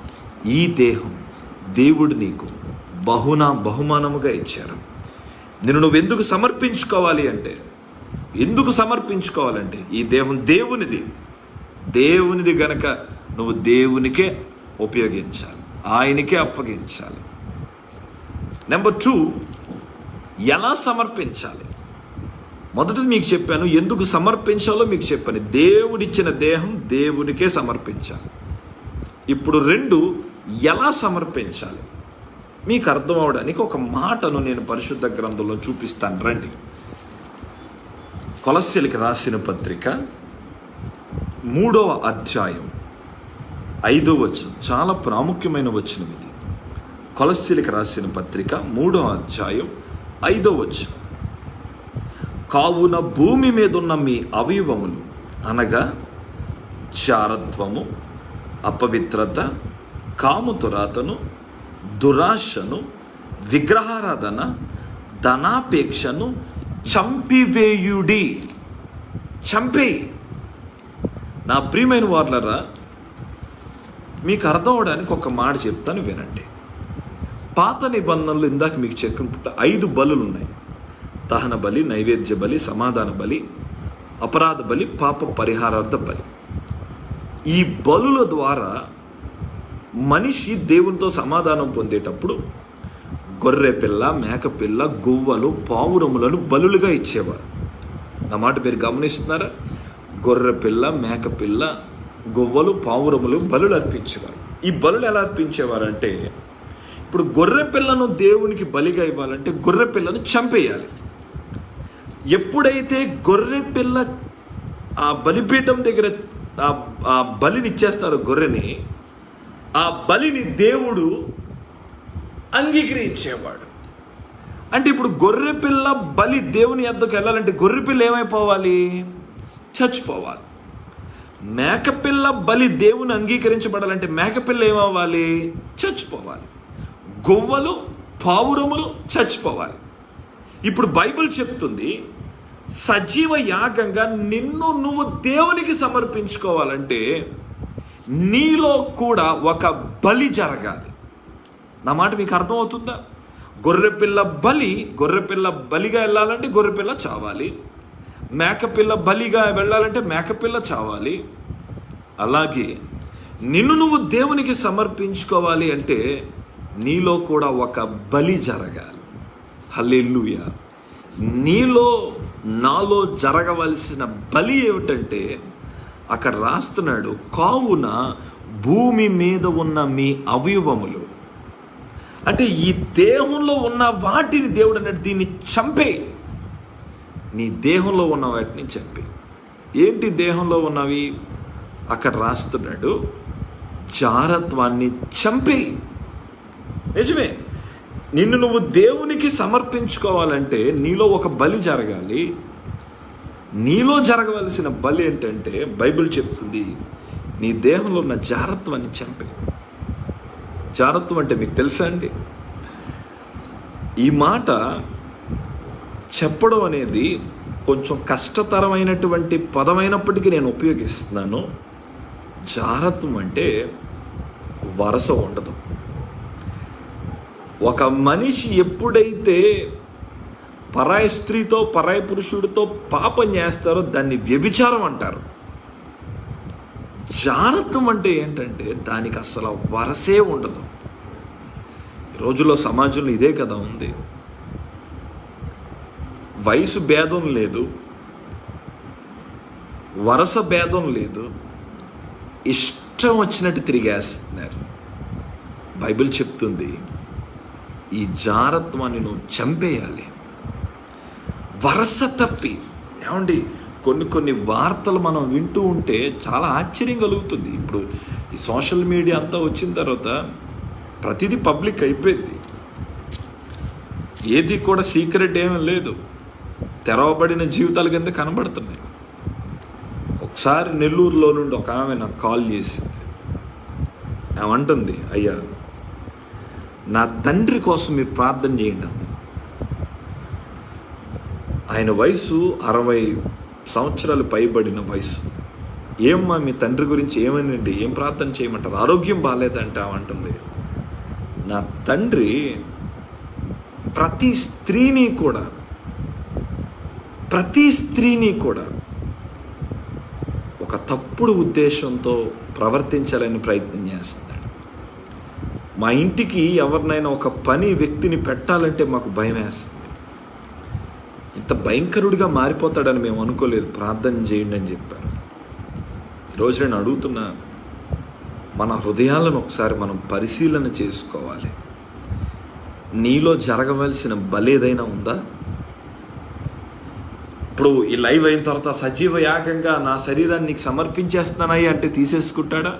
ఈ దేహం దేవుడు నీకు బహుమానముగా ఇచ్చారు. నేను నువ్వు ఎందుకు సమర్పించుకోవాలంటే ఈ దేహం దేవునిది గనక నువ్వు దేవునికే ఉపయోగించాలి, ఆయనకే అప్పగించాలి. నెంబర్ 2, ఎలా సమర్పించాలి? మొదటిది మీకు చెప్పాను, ఎందుకు సమర్పించాలో మీకు చెప్పాను. దేవుడిచ్చిన దేహం దేవునికే సమర్పించాలి. ఇప్పుడు 2, ఎలా సమర్పించాలి మీకు అర్థం అవడానికి ఒక మాటను నేను పరిశుద్ధ గ్రంథంలో చూపిస్తాను, రండి. కొలస్సీలకు రాసిన పత్రిక 3వ అధ్యాయం 5వ వచనం, చాలా ప్రాముఖ్యమైన వచనం ఇది. కొలస్సీలకు రాసిన పత్రిక 3వ అధ్యాయం 5వ వచనం, కావున భూమి మీద ఉన్న మీ అవయవములు అనగా జారత్వము, అపవిత్రత, కామతురాతను, దురాశను, విగ్రహారాధన, ధనాపేక్షను చంపివేయుడి. చంపేయి. నా ప్రియమైన వార్లరా, మీకు అర్థం అవడానికి ఒక మాట చెప్తాను, వినండి. పాత నిబంధనలు ఇందాక మీకు చెప్పుకుంటే 5 బలులు ఉన్నాయి. దహన బలి, నైవేద్య బలి, సమాధాన బలి, అపరాధ బలి, పాప పరిహారార్థ బలి. ఈ బలుల ద్వారా మనిషి దేవునితో సమాధానం పొందేటప్పుడు గొర్రె పిల్ల, మేక పిల్ల, గువ్వలు, పావురములను బలులుగా ఇచ్చేవారు. నా మాట మీరు గమనిస్తున్నారా? గొర్రె పిల్ల, మేక పిల్ల, గువ్వలు, పావురములు బలులు అర్పించేవారు. ఈ బలులు ఎలా అర్పించేవారంటే, ఇప్పుడు గొర్రె పిల్లను దేవునికి బలిగా ఇవ్వాలంటే గొర్రె పిల్లను చంపేయాలి. ఎప్పుడైతే గొర్రె పిల్ల ఆ బలిపీఠం దగ్గర ఆ బలిని ఇచ్చేస్తారో గొర్రెని, ఆ బలిని దేవుడు అంగీకరించేవాడు. అంటే ఇప్పుడు గొర్రెపిల్ల బలి దేవుని యొద్దకు వెళ్ళాలంటే గొర్రెపిల్ల ఏమైపోవాలి? చచ్చిపోవాలి. మేకపిల్ల బలి దేవుని అంగీకరించబడాలంటే మేకపిల్ల ఏమవ్వాలి? చచ్చిపోవాలి. గువ్వలు, పావురములు చచ్చిపోవాలి. ఇప్పుడు బైబిల్ చెప్తుంది, సజీవ యాగంగా నిన్ను నువ్వు దేవునికి సమర్పించుకోవాలంటే నీలో కూడా ఒక బలి జరగాలి. నా మాట మీకు అర్థమవుతుందా? గొర్రెపిల్ల బలిగా వెళ్ళాలంటే గొర్రెపిల్ల చావాలి. మేకపిల్ల బలిగా వెళ్ళాలంటే మేకపిల్ల చావాలి. అలాగే నిన్ను నువ్వు దేవునికి సమర్పించుకోవాలి అంటే నీలో కూడా ఒక బలి జరగాలి. హల్లెలూయా. నాలో జరగవలసిన బలి ఏమిటంటే అక్కడ రాస్తున్నాడు, కావున భూమి మీద ఉన్న మీ అవయవములు, అంటే ఈ దేహంలో ఉన్న వాటిని దేవుడు అన్నాడు దీన్ని చంపే. నీ దేహంలో ఉన్న వాటిని చంపే. ఏంటి దేహంలో ఉన్నవి? అక్కడ రాస్తున్నాడు, జారత్వాన్ని చంపే. నిజమే, నిన్ను నువ్వు దేవునికి సమర్పించుకోవాలంటే నీలో ఒక బలి జరగాలి. నీలో జరగవలసిన బలి ఏంటంటే బైబిల్ చెప్తుంది, నీ దేహంలో ఉన్న జారత్వాన్ని చంపే. జారత్వం అంటే మీకు తెలుసా అండి? ఈ మాట చెప్పడం అనేది కొంచెం కష్టతరమైనటువంటి పదమైనప్పటికీ నేను ఉపయోగిస్తున్నాను. జారత్వం అంటే వరస ఉండదు. ఒక మనిషి ఎప్పుడైతే పరాయి స్త్రీతో, పరాయి పురుషుడితో పాపం చేస్తారో దాన్ని వ్యభిచారం అంటారు. జారత్వం అంటే ఏంటంటే దానికి అసలు వరసే ఉండదు. ఈ రోజుల్లో సమాజంలో ఇదే కదా ఉంది. వయసు భేదం లేదు, వరస భేదం లేదు, ఇష్టం వచ్చినట్టు తిరిగేస్తున్నారు. బైబిల్ చెప్తుంది ఈ జారత్వాన్ని నువ్వు చంపేయాలి. వరస తప్పి ఏమండి, కొన్ని వార్తలు మనం వింటూ ఉంటే చాలా ఆశ్చర్యం కలుగుతుంది. ఇప్పుడు ఈ సోషల్ మీడియా అంతా వచ్చిన తర్వాత ప్రతిదీ పబ్లిక్ అయిపోయింది. ఏది కూడా సీక్రెట్ ఏమీ లేదు, తెరవబడిన జీవితాల కింద కనబడుతున్నాయి. ఒకసారి నెల్లూరులో నుండి ఒక ఆమె నాకు కాల్ చేసింది. ఏమంటుంది, అయ్యా నా తండ్రి కోసం మీరు ప్రార్థన చేయండి అన్న. ఆయన వయసు 60 సంవత్సరాలు పైబడిన వయసు. ఏమ్మా మీ తండ్రి గురించి ఏమనండి, ఏం ప్రార్థన చేయమంటారు, ఆరోగ్యం బాగాలేదంటే అంటుంది. నా తండ్రి ప్రతి స్త్రీని కూడా ఒక తప్పుడు ఉద్దేశంతో ప్రవర్తించాలని ప్రయత్నం చేస్తున్నాడు. మా ఇంటికి ఎవరినైనా ఒక వ్యక్తిని పెట్టాలంటే మాకు భయం వేస్తుంది. ఇంత భయంకరుడిగా మారిపోతాడని మేము అనుకోలేదు, ప్రార్థన చేయండి అని చెప్పాను. ఈరోజు నేను అడుగుతున్నా, మన హృదయాలను ఒకసారి మనం పరిశీలన చేసుకోవాలి. నీలో జరగవలసిన బలేదైనా ఉందా? ఇప్పుడు ఈ లైవ్ అయిన తర్వాత సజీవ యాగంగా నా శరీరాన్ని నీకు సమర్పించేస్తున్నానయ్యి అంటే తీసేసుకుంటాడా?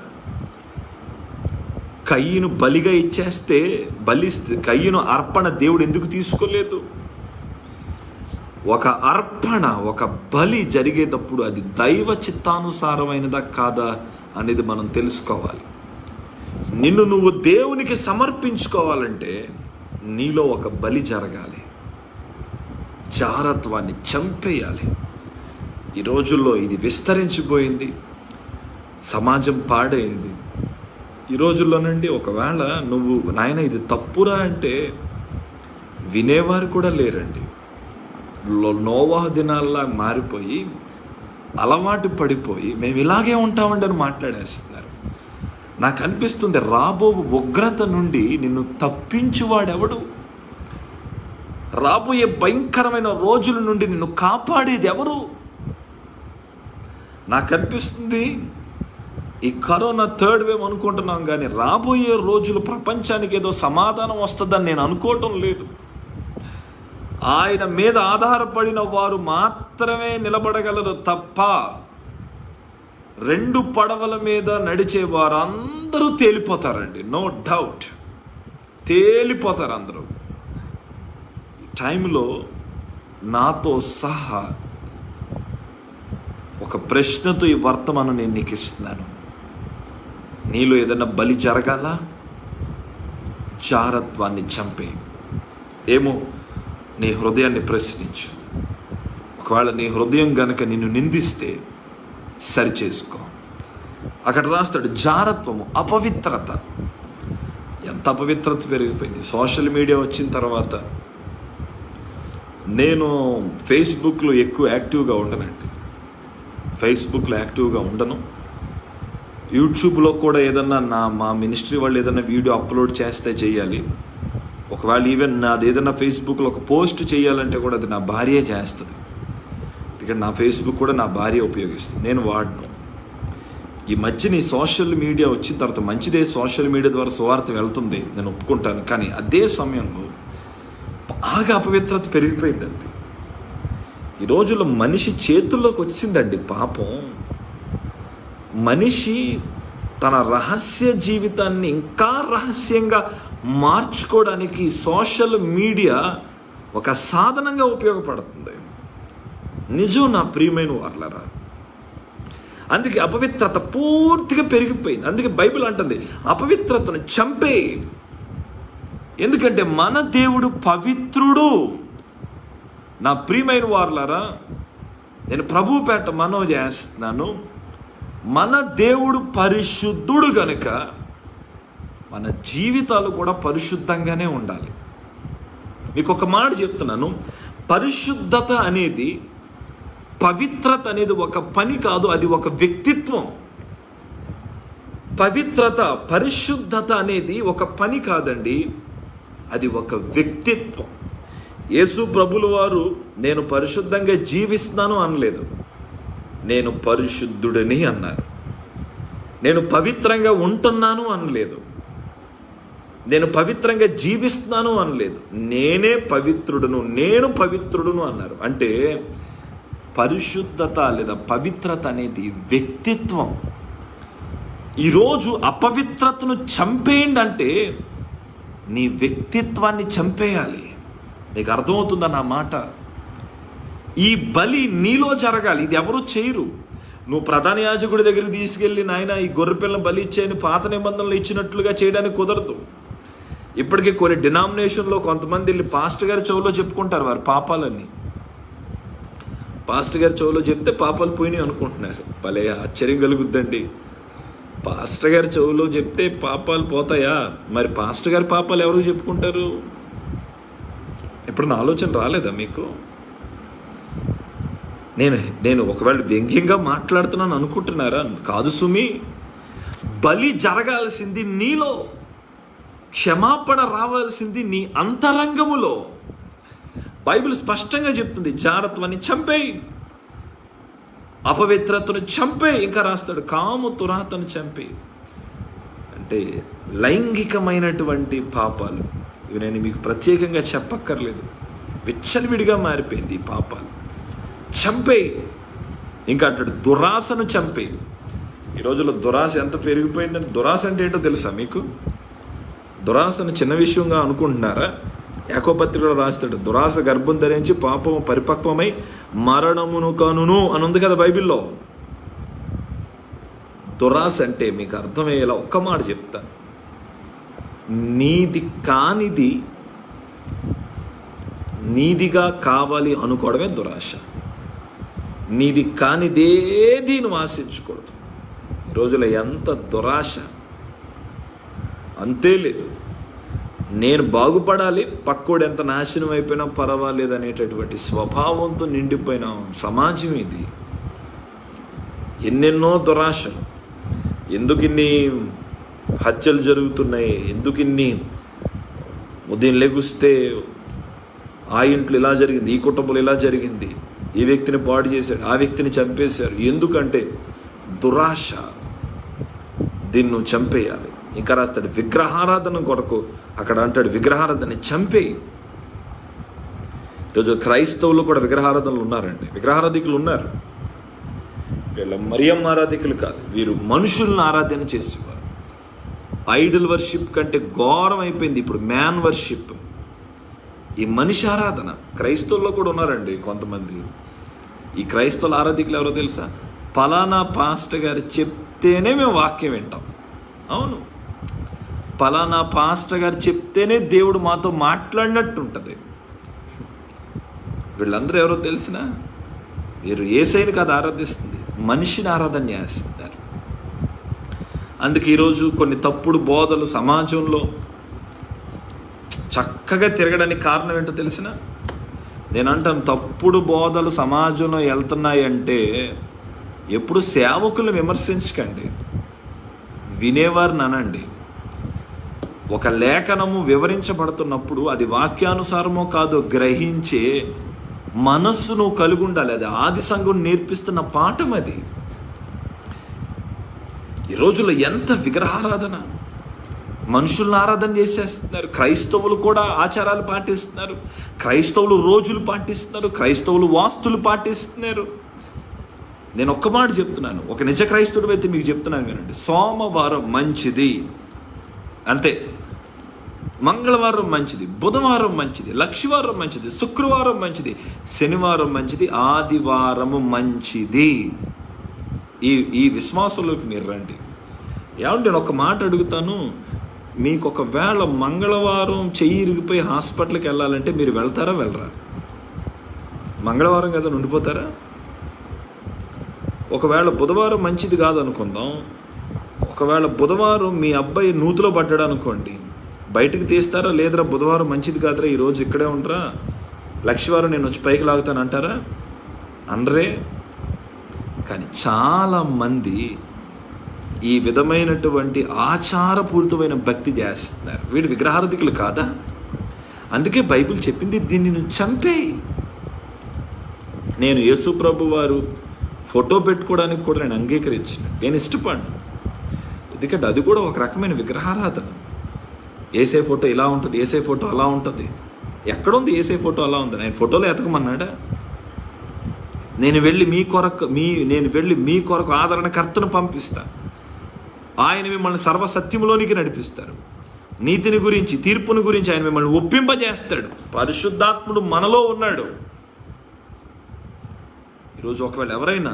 కయ్యను బలిగా ఇచ్చేస్తే కయ్యను అర్పణ దేవుడు ఎందుకు తీసుకోలేదు? ఒక అర్పణ, ఒక బలి జరిగేటప్పుడు అది దైవ చిత్తానుసారమైనదా కాదా అనేది మనం తెలుసుకోవాలి. నిన్ను నువ్వు దేవునికి సమర్పించుకోవాలంటే నీలో ఒక బలి జరగాలి. జారత్వాన్ని చంపేయాలి. ఈ రోజుల్లో ఇది విస్తరించిపోయింది, సమాజం పాడైంది. ఈ రోజుల్లో నుండి ఒకవేళ నువ్వు నాయన ఇది తప్పురా అంటే వినేవారు కూడా లేరండి. నోవాహు దినాల్లా మారిపోయి అలవాటు పడిపోయి మేము ఇలాగే ఉంటామండి అని మాట్లాడేస్తున్నారు. నాకు అనిపిస్తుంది, రాబో ఉగ్రత నుండి నిన్ను తప్పించువాడెవడు? రాబోయే భయంకరమైన రోజుల నుండి నిన్ను కాపాడేది ఎవరు? నాకు అనిపిస్తుంది ఈ కరోనా 3rd వేవ్ అనుకుంటున్నాం, కానీ రాబోయే రోజులు ప్రపంచానికి ఏదో సమాధానం వస్తుందని నేను అనుకోవటం లేదు. ఆయన మీద ఆధారపడిన వారు మాత్రమే నిలబడగలరు తప్ప 2 పడవల మీద నడిచే వారు అందరూ తేలిపోతారండి. నో డౌట్, తేలిపోతారు అందరూ. టైంలో నాతో సహా ఒక ప్రశ్నతో ఈ వర్తమానం నేను నీకు ఇస్తున్నాను. నీలో ఏదైనా బలి జరగాల? జారత్వాన్ని చంపే. ఏమో నీ హృదయాన్ని ప్రశ్నించు. ఒకవేళ నీ హృదయం గనక నిన్ను నిందిస్తే సరిచేసుకో. అక్కడ రాస్తాడు జారత్వము, అపవిత్రత. ఎంత అపవిత్రత పెరిగిపోయింది సోషల్ మీడియా వచ్చిన తర్వాత. నేను ఫేస్బుక్లో ఎక్కువ యాక్టివ్గా ఉండనండి, ఫేస్బుక్లో యాక్టివ్గా ఉండను. యూట్యూబ్లో కూడా ఏదన్నా మా మినిస్ట్రీ వాళ్ళు ఏదైనా వీడియో అప్లోడ్ చేస్తే చేయాలి. ఒకవేళ ఈవెన్ నాది ఏదైనా ఫేస్బుక్లో ఒక పోస్ట్ చేయాలంటే కూడా అది నా భార్య చేస్తుంది. ఎందుకంటే నా ఫేస్బుక్ కూడా నా భార్య ఉపయోగిస్తుంది, నేను వాడను. ఈ మధ్యన ఈ సోషల్ మీడియా వచ్చిన తర్వాత మంచిదే, సోషల్ మీడియా ద్వారా సువార్త వెళ్తుంది, నేను ఒప్పుకుంటాను. కానీ అదే సమయంలో బాగా అపవిత్రత పెరిగిపోయిందండి. ఈ రోజుల్లో మనిషి చేతుల్లోకి వచ్చిందండి పాపం. మనిషి తన రహస్య జీవితాన్ని ఇంకా రహస్యంగా మార్చుకోవడానికి సోషల్ మీడియా ఒక సాధనంగా ఉపయోగపడుతుంది. నిజం నా ప్రియమైన వార్లరా. అందుకే అపవిత్రత పూర్తిగా పెరిగిపోయింది. అందుకే బైబిల్ అంటుంది అపవిత్రతను చంపే. ఎందుకంటే మన దేవుడు పవిత్రుడు. నా ప్రియమైన వార్లారా, నేను ప్రభువు పేట మనవి చేస్తున్నాను, మన దేవుడు పరిశుద్ధుడు గనుక మన జీవితాలు కూడా పరిశుద్ధంగానే ఉండాలి. మీకు ఒక మాట చెప్తున్నాను, పరిశుద్ధత అనేది, పవిత్రత అనేది ఒక పని కాదు, అది ఒక వ్యక్తిత్వం. పవిత్రత, పరిశుద్ధత అనేది ఒక పని కాదండి, అది ఒక వ్యక్తిత్వం. యేసు ప్రభుల వారు నేను పరిశుద్ధంగా జీవిస్తున్నాను అనలేదు, నేను పరిశుద్ధుడని అన్నారు. నేను పవిత్రంగా ఉంటున్నాను అనలేదు, నేను పవిత్రంగా జీవిస్తున్నాను అనలేదు, నేనే పవిత్రుడును, నేను పవిత్రుడును అన్నారు. అంటే పరిశుద్ధత లేదా పవిత్రత అనేది వ్యక్తిత్వం. ఈరోజు అపవిత్రతను చంపేయండి అంటే నీ వ్యక్తిత్వాన్ని చంపేయాలి. నీకు అర్థమవుతుందా నా మాట? ఈ బలి నీలో జరగాలి. ఇది ఎవరు చేయరు. నువ్వు ప్రధాన యాజకుడి దగ్గరికి తీసుకెళ్ళి నాయన ఈ గొర్రెపిల్లని బలి ఇచ్చేయని పాత నిబంధనలు ఇచ్చినట్లుగా చేయడానికి కుదరదు. ఇప్పటికీ కొన్ని డినామినేషన్లో కొంతమంది వెళ్ళి పాస్టర్ గారి చెవులో చెప్పుకుంటారు వారి పాపాలన్నీ. పాస్టర్ గారి చెవులో చెప్తే పాపాలు పోయినాయి అనుకుంటున్నారు. భలే ఆశ్చర్యం కలుగుద్దండి. పాస్టర్ గారి చెవులో చెప్తే పాపాలు పోతాయా? మరి పాస్టర్ గారి పాపాలు ఎవరికి చెప్పుకుంటారు? ఎప్పుడన్నా ఆలోచన రాలేదా మీకు? నేను ఒకవేళ వ్యంగ్యంగా మాట్లాడుతున్నాను అనుకుంటున్నారా? కాదు సుమి. బలి జరగాల్సింది నీలో, క్షమాపణ రావాల్సింది నీ అంతరంగములో. బైబిల్ స్పష్టంగా చెప్తుంది, జారత్వాన్ని చంపేయి, అపవిత్రతను చంపేయి. ఇంకా రాస్తాడు, కాము తురాతను చంపేయి. అంటే లైంగికమైనటువంటి పాపాలు ఇవి నేను మీకు ప్రత్యేకంగా చెప్పక్కర్లేదు, విచ్చలవిడిగా మారిపోయింది ఈ పాపాలు. చంపేయి. ఇంకా అంటాడు దురాశను చంపేయి. ఈ రోజుల్లో దురాశ ఎంత పెరిగిపోయిందని. దురాశ అంటే ఏంటో తెలుసా మీకు? దురాశను చిన్న విషయంగా అనుకుంటున్నారా? యాకోబు పత్రికలో రాస్తాడు, దురాశ గర్భం ధరించి పాపము పరిపక్వమై మరణమును కనును అని ఉంది కదా బైబిల్లో. దురాశ అంటే మీకు అర్థమయ్యేలా ఒక్క మాట చెప్తా. నీది కానిది నీదిగా కావాలి అనుకోవడమే దురాశ. నీది కానిదేది నువ్వు ఆశించకూడదు. ఈ రోజులో ఎంత దురాశ, అంతే లేదు. నేను బాగుపడాలి, పక్కోడు ఎంత నాశనం అయిపోయినా పర్వాలేదు అనేటటువంటి స్వభావంతో నిండిపోయిన సమాజం ఇది. ఎన్నెన్నో దురాశలు. ఎందుకు ఇన్ని హత్యలు జరుగుతున్నాయి? ఎందుకు ఇన్ని ఉదయం లెగుస్తే ఆ ఇంట్లో ఇలా జరిగింది, ఈ కుటుంబంలో ఇలా జరిగింది, ఈ వ్యక్తిని పాడు చేశాడు, ఆ వ్యక్తిని చంపేశారు? ఎందుకంటే దురాశ. దీన్ని నువ్వు చంపేయాలి. ఇంకా రాస్తాడు విగ్రహారాధన కొరకు, అక్కడ అంటాడు విగ్రహారాధన చంపేయి. ఈరోజు క్రైస్తవులు కూడా విగ్రహారాధనలు ఉన్నారండి, విగ్రహారాధికులు ఉన్నారు. వీళ్ళ మరియమ్మ ఆరాధికులు కాదు, వీరు మనుషులను ఆరాధన చేసేవారు. ఐడల్ వర్షిప్ కంటే ఘోరం అయిపోయింది ఇప్పుడు మ్యాన్ వర్షిప్. ఈ మనిషి ఆరాధన క్రైస్తవుల్లో కూడా ఉన్నారండి కొంతమంది. ఈ క్రైస్తవుల ఆరాధికులు ఎవరో తెలుసా? పలానా పాస్టర్ గారు చెప్తేనే మేము వాక్యం వింటాం. అవును, పలానా పాస్టర్ గారు చెప్తేనే దేవుడు మాతో మాట్లాడినట్టు ఉంటుంది. వీళ్ళందరూ ఎవరో తెలిసినా వీరు యేసయ్యని కాదు ఆరాధిస్తుంది, మనిషిని ఆరాధన చేస్తున్నారు. అందుకే ఈరోజు కొన్ని తప్పుడు బోధలు సమాజంలో చక్కగా తిరగడానికి కారణం ఏంటో తెలిసిన? నేను అంటాను, తప్పుడు బోధలు సమాజంలో వెళ్తున్నాయంటే ఎప్పుడు సేవకులు విమర్శించకండి, వినేవారిని అనండి. ఒక లేఖనము వివరించబడుతున్నప్పుడు అది వాక్యానుసారమో కాదో గ్రహించే మనస్సును కలిగి ఉండాలి. అది ఆది సంఘం నేర్పిస్తున్న పాఠం అది. ఈ రోజుల్లో ఎంత విగ్రహారాధన, మనుషులను ఆరాధన చేసేస్తున్నారు. క్రైస్తవులు కూడా ఆచారాలు పాటిస్తున్నారు, క్రైస్తవులు రోజులు పాటిస్తున్నారు, క్రైస్తవులు వాస్తులు పాటిస్తున్నారు. నేను ఒక్క మాట చెప్తున్నాను, ఒక నిజ క్రైస్తవుడు అయితే మీకు చెప్తున్నాను వినండి. సోమవారం మంచిది అంతే, మంగళవారం మంచిది, బుధవారం మంచిది, లక్షవారం మంచిది, శుక్రవారం మంచిది, శనివారం మంచిది, ఆదివారము మంచిది. ఈ విశ్వాసంలోకి మీరు రండి. ఏమంటే నేను ఒక మాట అడుగుతాను, మీకు ఒకవేళ మంగళవారం చెయ్యి ఇరిగిపోయి హాస్పిటల్కి వెళ్ళాలంటే మీరు వెళ్తారా వెళ్ళరా? మంగళవారం కదా ఉండిపోతారా? ఒకవేళ బుధవారం మంచిది కాదు అనుకుందాం, ఒకవేళ బుధవారం మీ అబ్బాయి నూతిలో పడ్డాడు అనుకోండి, బయటకు తీస్తారా? లేదరా బుధవారం మంచిది కాదురా, ఈరోజు ఇక్కడే ఉండరా, లక్షవారం నేను వచ్చి పైకి లాగుతాను అంటారా? అనరే. కానీ చాలామంది ఈ విధమైనటువంటి ఆచారపూరితమైన భక్తి చేస్తున్నారు. వీడు విగ్రహారాధికులు కాదా? అందుకే బైబిల్ చెప్పింది, దీన్ని నువ్వు చంపేయి. నేను యేసు ప్రభు వారు ఫోటో పెట్టుకోవడానికి కూడా నేను అంగీకరించిన, నేను ఇష్టపడ్ను. ఎందుకంటే అది కూడా ఒక రకమైన విగ్రహారాధన. ఏసే ఫోటో ఇలా ఉంటుంది, ఏసే ఫోటో అలా ఉంటుంది. ఎక్కడుంది ఏసే ఫోటో అలా ఉంది? నేను ఫోటోలో ఎతకమన్నాడా? నేను వెళ్ళి మీ కొరకు ఆదరణకర్తను పంపిస్తా. ఆయన మిమ్మల్ని సర్వసత్యంలోనికి నడిపిస్తారు. నీతిని గురించి, తీర్పుని గురించి ఆయన మిమ్మల్ని ఒప్పింపజేస్తాడు. పరిశుద్ధాత్ముడు మనలో ఉన్నాడు. ఈరోజు ఒకవేళ ఎవరైనా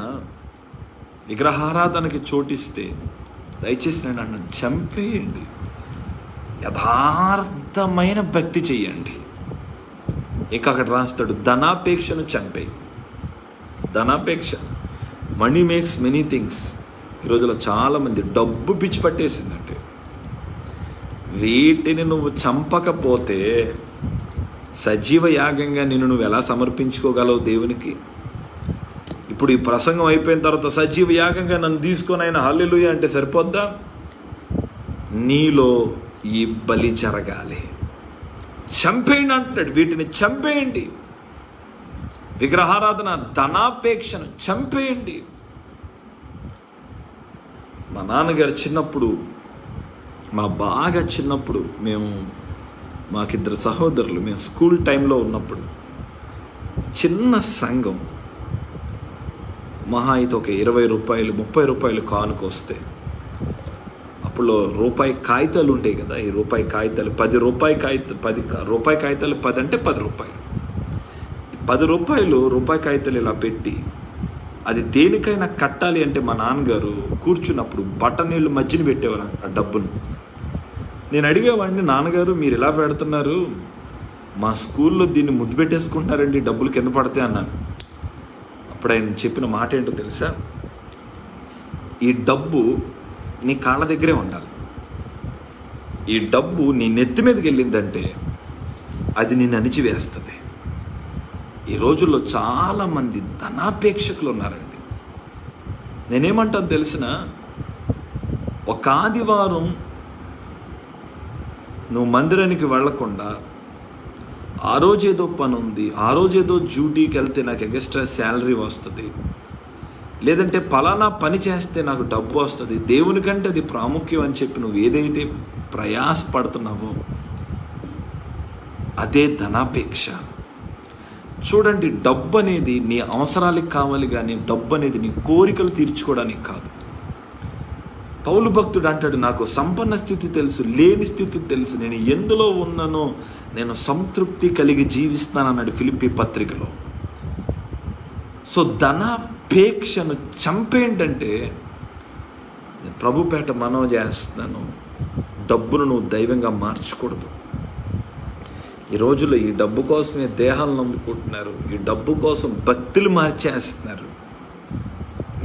విగ్రహారాధనకి చోటిస్తే దయచేసి నేను అన్నాను, చంపేయండి. యథార్థమైన భక్తి చెయ్యండి. ఇంకా అక్కడ రాస్తాడు, ధనాపేక్షను చంపేయి. ధనాపేక్ష, మనీ మేక్స్ మెనీ థింగ్స్. ఈ రోజులో చాలామంది డబ్బు పిచ్చి పట్టేసిందండి. వీటిని నువ్వు చంపకపోతే సజీవ యాగంగా నువ్వు ఎలా సమర్పించుకోగలవు దేవునికి? ఇప్పుడు ఈ ప్రసంగం అయిపోయిన తర్వాత సజీవ యాగంగా నన్ను తీసుకొని ఆయన హల్లెలూయా అంటే సరిపోద్దా? నీలో ఈ బలి జరగాలి. చంపేయండి అంటాడు. వీటిని చంపేయండి. విగ్రహారాధన, ధనాపేక్షను చంపేయండి. మా నాన్నగారు చిన్నప్పుడు, బాగా చిన్నప్పుడు, మాకిద్దరు సహోదరులు, మేము స్కూల్ టైంలో ఉన్నప్పుడు చిన్న సంఘం మహా అయితే ఒక 20 రూపాయలు 30 రూపాయలు కానుకొస్తే, అప్పుడు రూపాయి కాగితాలు ఉంటాయి కదా, ఈ రూపాయి కాగితాలు 10 రూపాయి కాగితాలు 10 అంటే 10 రూపాయలు. 10 రూపాయలు రూపాయి కాగితాలు ఇలా పెట్టి, అది దేనికైనా కట్టాలి అంటే మా నాన్నగారు కూర్చున్నప్పుడు బట్టనీళ్ళు మధ్యన పెట్టేవారు ఆ డబ్బును. నేను అడిగేవాడిని, నాన్నగారు మీరు ఇలా పెడుతున్నారు, మా స్కూల్లో దీన్ని ముద్దు పెట్టేసుకుంటున్నారండి, డబ్బులు కింద పడితే అన్నాను. అప్పుడు ఆయన చెప్పిన మాట ఏంటో తెలుసా? ఈ డబ్బు నీ కాళ్ళ దగ్గరే ఉండాలి. ఈ డబ్బు నీ నెత్తి మీదకి వెళ్ళిందంటే అది నిన్ను అణిచివేస్తుంది. ఈ రోజుల్లో చాలామంది ధనాపేక్షకులు ఉన్నారండి. నేనేమంటాను తెలిసిన, ఒక ఆదివారం నువ్వు మందిరానికి వెళ్లకుండా, ఆ రోజేదో పని ఉంది, ఆ రోజేదో డ్యూటీకి వెళ్తే నాకు ఎక్స్ట్రా శాలరీ వస్తుంది, లేదంటే పలానా పని చేస్తే నాకు డబ్బు వస్తుంది, దేవుని కంటే అది ప్రాముఖ్యం అని చెప్పి నువ్వు ఏదైతే ప్రయాసపడుతున్నావో అదే ధనాపేక్ష. చూడండి, డబ్బు అనేది నీ అవసరాలకు కావాలి, కానీ డబ్బు అనేది నీ కోరికలు తీర్చుకోవడానికి కాదు. పౌలు భక్తుడు అంటాడు, నాకు సంపన్న స్థితి తెలుసు, లేని స్థితి తెలుసు, నేను ఎందులో ఉన్నానో నేను సంతృప్తి కలిగి జీవిస్తానన్నాడు ఫిలిప్పీ పత్రికలో. సో ధనాపేక్షను చంపేంటంటే, నేను ప్రభుపేట మనవి చేస్తున్నాను, డబ్బును నువ్వు దైవంగా మార్చకూడదు. ఈ రోజుల్లో ఈ డబ్బు కోసమే దేహాలను నమ్ముకుంటున్నారు. ఈ డబ్బు కోసం భక్తులు మార్చేస్తున్నారు.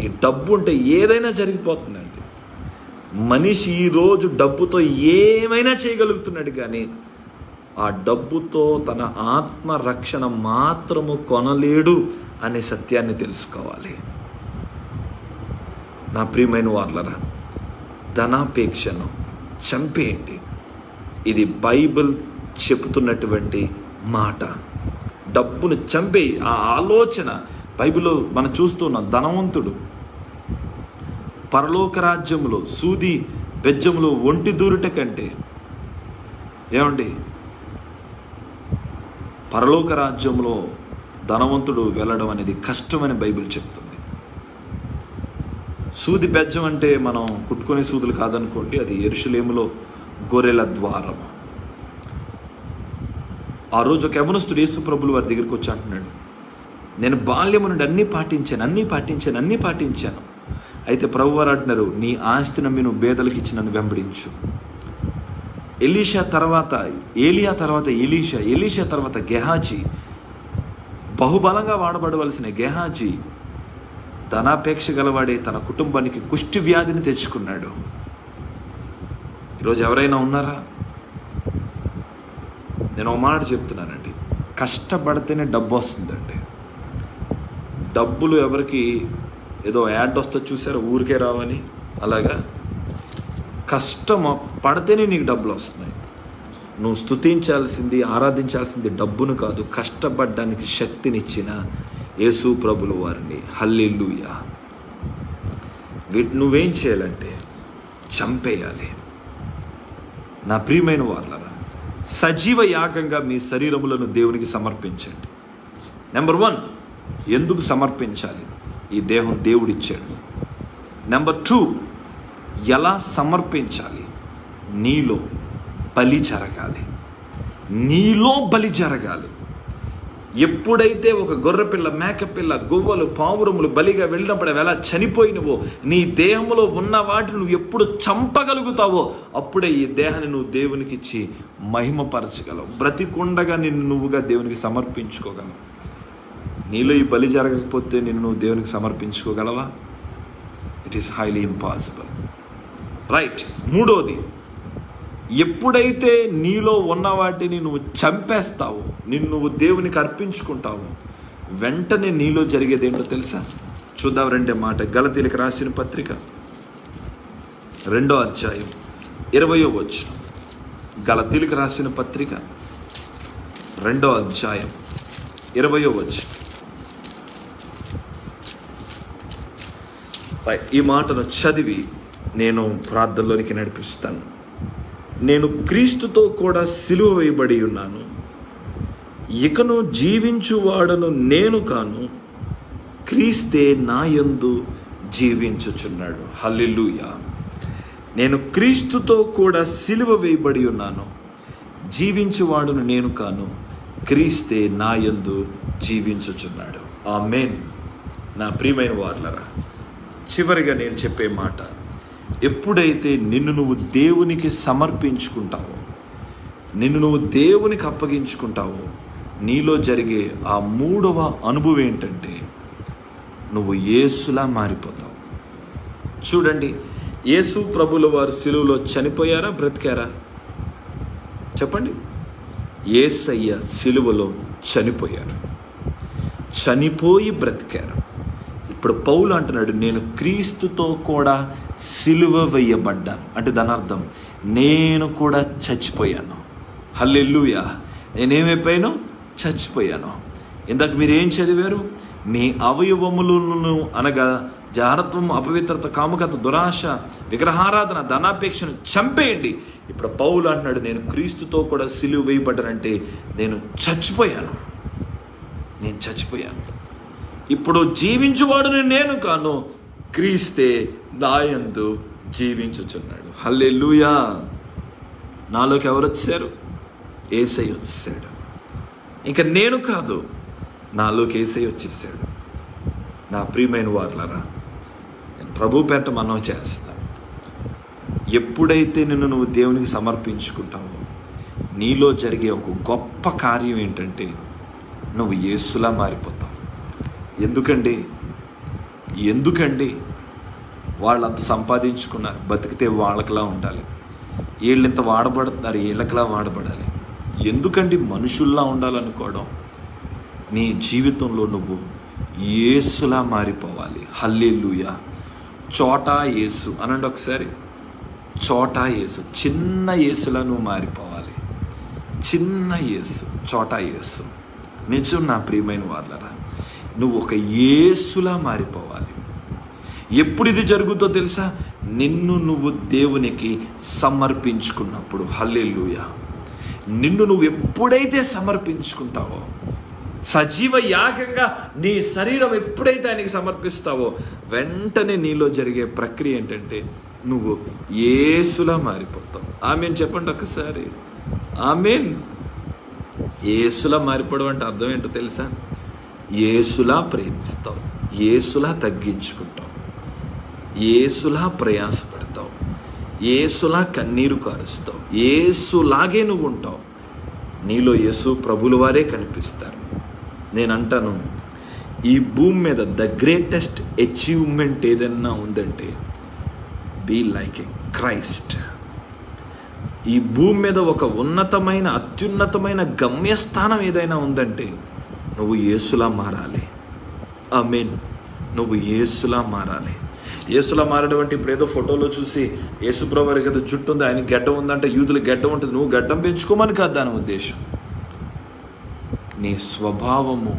ఈ డబ్బు ఉంటే ఏదైనా జరిగిపోతుందండి. మనిషి ఈరోజు డబ్బుతో ఏమైనా చేయగలుగుతున్నాడు, కానీ ఆ డబ్బుతో తన ఆత్మరక్షణ మాత్రము కొనలేడు అనే సత్యాన్ని తెలుసుకోవాలి. నా ప్రియమైన వార్లరా, ధనాపేక్షను చంపేయండి. ఇది బైబిల్ చెబుతున్నటువంటి మాట. డబ్బును చంపే ఆ ఆలోచన బైబిల్లో మనం చూస్తున్నాం. ధనవంతుడు పరలోక రాజ్యంలో సూది బెజ్జములో ఒంటి దూరుట కంటే, ఏమండి, పరలోక రాజ్యంలో ధనవంతుడు వెళ్ళడం అనేది కష్టమని బైబిల్ చెప్తుంది. సూది బెజ్జం అంటే మనం కుట్టుకునే సూదులు కాదనుకోండి, అది యెరూషలేములో గొర్రెల ద్వారం. ఆ రోజు ఒక యవనస్తుడు యేసు ప్రభువుల వారి దగ్గరికి వచ్చి అంటున్నాడు, నేను బాల్యము నుండి అన్నీ పాటించాను. అయితే ప్రభువారు అంటున్నారు, నీ ఆస్తి నమ్మి నువ్వు బేదలకు ఇచ్చి నన్ను వెంబడించు. ఎలీషా తర్వాత ఎలీషా తర్వాత గెహాజీ, బహుబలంగా వాడబడవలసిన గెహాజీ ధనాపేక్ష గలవాడే తన కుటుంబానికి కుష్టి వ్యాధిని తెచ్చుకున్నాడు. ఈరోజు ఎవరైనా ఉన్నారా? నేను ఒక మాట చెప్తున్నానండి, కష్టపడితేనే డబ్బు వస్తుందండి. డబ్బులు ఎవరికి ఏదో యాడ్ వస్తే చూసారో ఊరికే రావని, అలాగా కష్టం పడితేనే నీకు డబ్బులు వస్తున్నాయి. నువ్వు స్తుతించాల్సింది, ఆరాధించాల్సింది డబ్బును కాదు, కష్టపడడానికి శక్తినిచ్చిన యేసు ప్రభుల వారిని. హల్లెలూయా. నువ్వేం చేయాలంటే చంపేయాలి. నా ప్రియమైన వాళ్ళరా, సజీవ యాగంగా మీ శరీరములను దేవునికి సమర్పించండి. నెంబర్ 1, ఎందుకు సమర్పించాలి? ఈ దేహం దేవుడిచ్చాడు. నెంబర్ 2, ఎలా సమర్పించాలి? నీలో బలి జరగాలి. నీలో బలి జరగాలి. ఎప్పుడైతే ఒక గొర్రెపిల్ల, మేకపిల్ల, గువ్వలు, పావురములు బలిగా వెళ్ళినప్పుడు అవి ఎలా చనిపోయినవో, నీ దేహంలో ఉన్న వాటిని నువ్వు ఎప్పుడు చంపగలుగుతావో అప్పుడే ఈ దేహాన్ని నువ్వు దేవునికి ఇచ్చి మహిమపరచగలవు. బ్రతికుండగా నిన్ను నువ్వుగా దేవునికి సమర్పించుకోగలవు. నీలో ఈ బలి జరగకపోతే నిన్ను నువ్వు దేవునికి సమర్పించుకోగలవా? It is highly impossible. Right. 3వది, ఎప్పుడైతే నీలో ఉన్న వాటిని నువ్వు చంపేస్తావో, నిన్ను నువ్వు దేవునికి అర్పించుకుంటావో, వెంటనే నీలో జరిగేది ఏంటో తెలుసా? చూద్దాం రెండే మాట. గలతీయులకు రాసిన పత్రిక 2వ అధ్యాయం 20వ వచనం. గలతీయులకు రాసిన పత్రిక 2వ అధ్యాయం 20వ వచనం. ఈ మాటను చదివి నేను ప్రార్థనలోనికి నడిపిస్తాను. నేను క్రీస్తుతో కూడా సిలువ వేయబడి ఉన్నాను. ఇకను జీవించువాడను నేను కాను, క్రీస్తే నా యందు జీవించుచున్నాడు. హల్లెలూయా. నేను క్రీస్తుతో కూడా సిలువ వేయబడి ఉన్నాను. జీవించువాడును నేను కాను, క్రీస్తే నా యందు జీవించుచున్నాడు. ఆమేన్. నా ప్రియమైన వారలారా, చివరిగా నేను చెప్పే మాట, ఎప్పుడైతే నిన్ను నువ్వు దేవునికి సమర్పించుకుంటావో, నిన్ను నువ్వు దేవునికి అప్పగించుకుంటావో, నీలో జరిగే ఆ 3వ అనుభవం ఏంటంటే నువ్వు యేసులా మారిపోతావు. చూడండి, యేసు ప్రభుల వారు సిలువలో చనిపోయారా, బ్రతికారా? చెప్పండి. యేసయ్య సిలువలో చనిపోయారు, చనిపోయి బ్రతికారు. ఇప్పుడు పౌలు అంటున్నాడు, నేను క్రీస్తుతో కూడా సిలువ వేయబడ్డాను. అంటే దాని అర్థం నేను కూడా చచ్చిపోయాను. హల్లెలూయా. నేనేమైపోయాను? చచ్చిపోయాను. ఇందాక మీరు ఏం చదివారు? మీ అవయవములను అనగా జారత్వం, అపవిత్రత, కాముకత, దురాశ, విగ్రహారాధన, ధనాపేక్షను చంపేయండి. ఇప్పుడు పౌలు అంటున్నాడు, నేను క్రీస్తుతో కూడా సిలువ వేయబడ్డానంటే నేను చచ్చిపోయాను. నేను చచ్చిపోయాను. ఇప్పుడు జీవించువాడుని నేను కాను, క్రీస్తే నా యందు జీవించుచున్నాడు. హల్లెలూయా. నాలోకి ఎవరు వచ్చారు? యేసయ్య వచ్చాడు. ఇంకా నేను కాదు, నాలోకి యేసయ్య వచ్చేసాడు. నా ప్రియమైన వారలారా, నేను ప్రభు పేట మనవి చేస్తాను. ఎప్పుడైతే నిన్ను నువ్వు దేవునికి సమర్పించుకుంటావో, నీలో జరిగే ఒక గొప్ప కార్యం ఏంటంటే నువ్వు యేసులా మారిపోతావు. ఎందుకండి వాళ్ళంత సంపాదించుకున్నారు, బతికితే వాళ్ళకిలా ఉండాలి. వీళ్ళంత వాడబడుతున్నారు, వీళ్ళకిలా వాడబడాలి. ఎందుకండి మనుషుల్లా ఉండాలనుకోవడం? నీ జీవితంలో నువ్వు యేసులా మారిపోవాలి. హల్లెలూయా. చోటా యేసు అనండి ఒకసారి. చోటా యేసు, చిన్న యేసులా నువ్వు మారిపోవాలి. చిన్న యేసు, చోటా యేసు. నిజం నా ప్రియమైన వాళ్ళరా, నువ్వు ఒక యేసులా మారిపోవాలి. ఎప్పుడు ఇది జరుగుతుందో తెలుసా? నిన్ను నువ్వు దేవునికి సమర్పించుకున్నప్పుడు. హల్లెలూయా. నిన్ను నువ్వు ఎప్పుడైతే సమర్పించుకుంటావో, సజీవ యాగంగా నీ శరీరం ఎప్పుడైతే ఆయనకి సమర్పిస్తావో, వెంటనే నీలో జరిగే ప్రక్రియ ఏంటంటే నువ్వు యేసులా మారిపోతావు. ఆమేన్ చెప్పండి ఒకసారి. ఆమేన్. యేసులా మారిపోవడం అంటే అర్థం ఏంటో తెలుసా? యేసులా ప్రేమిస్తావు, యేసులా తగ్గించుకుంటావు, యేసులా ప్రయాసపడతావు, యేసులా కన్నీరు కారుస్తావు, యేసులాగే నువ్వు ఉంటావు. నీలో యేసు ప్రభుల వారే కనిపిస్తారు. నేను అంటాను, ఈ భూమి మీద ద గ్రేటెస్ట్ అచీవ్మెంట్ ఏదైనా ఉందంటే బీ లైక్ ఏ క్రైస్ట్. ఈ భూమి మీద ఒక ఉన్నతమైన, అత్యున్నతమైన గమ్యస్థానం ఏదైనా ఉందంటే నువ్వు యేసులా మారాలి. ఆమేన్. నువ్వు యేసులా మారాలి. యేసులా మారడం అంటే ఇప్పుడు ఏదో ఫోటోలో చూసి యేసుప్రభు వారికి ఏదో జుట్టు ఉంది, ఆయన గడ్డం ఉందంటే యూదులు గడ్డం ఉంటుంది, నువ్వు గడ్డం పెంచుకోమని కాదు దాని ఉద్దేశం. నీ స్వభావము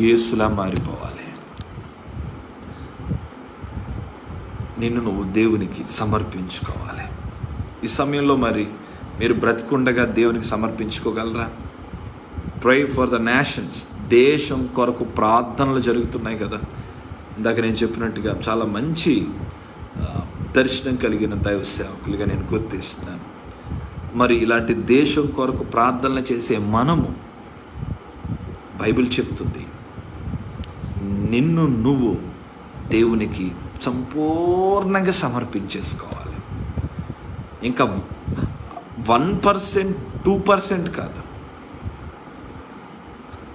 యేసులా మారిపోవాలి. నిన్ను నువ్వు దేవునికి సమర్పించుకోవాలి. ఈ సమయంలో మరి మీరు బ్రతికుండగా దేవునికి సమర్పించుకోగలరా? Pray for the nations. దేశం కొరకు ప్రార్థనలు జరుగుతున్నాయి కదా. ఇందాక నేను చెప్పినట్టుగా చాలా మంచి దర్శనం కలిగిన దైవ సేవకులుగా నేను గుర్తిస్తున్నాను. మరి ఇలాంటి దేశం కొరకు ప్రార్థనలు చేసే మనము, బైబిల్ చెప్తుంది, నిన్ను నువ్వు దేవునికి సంపూర్ణంగా సమర్పించేసుకోవాలి. ఇంకా 1%, 2% కాదు,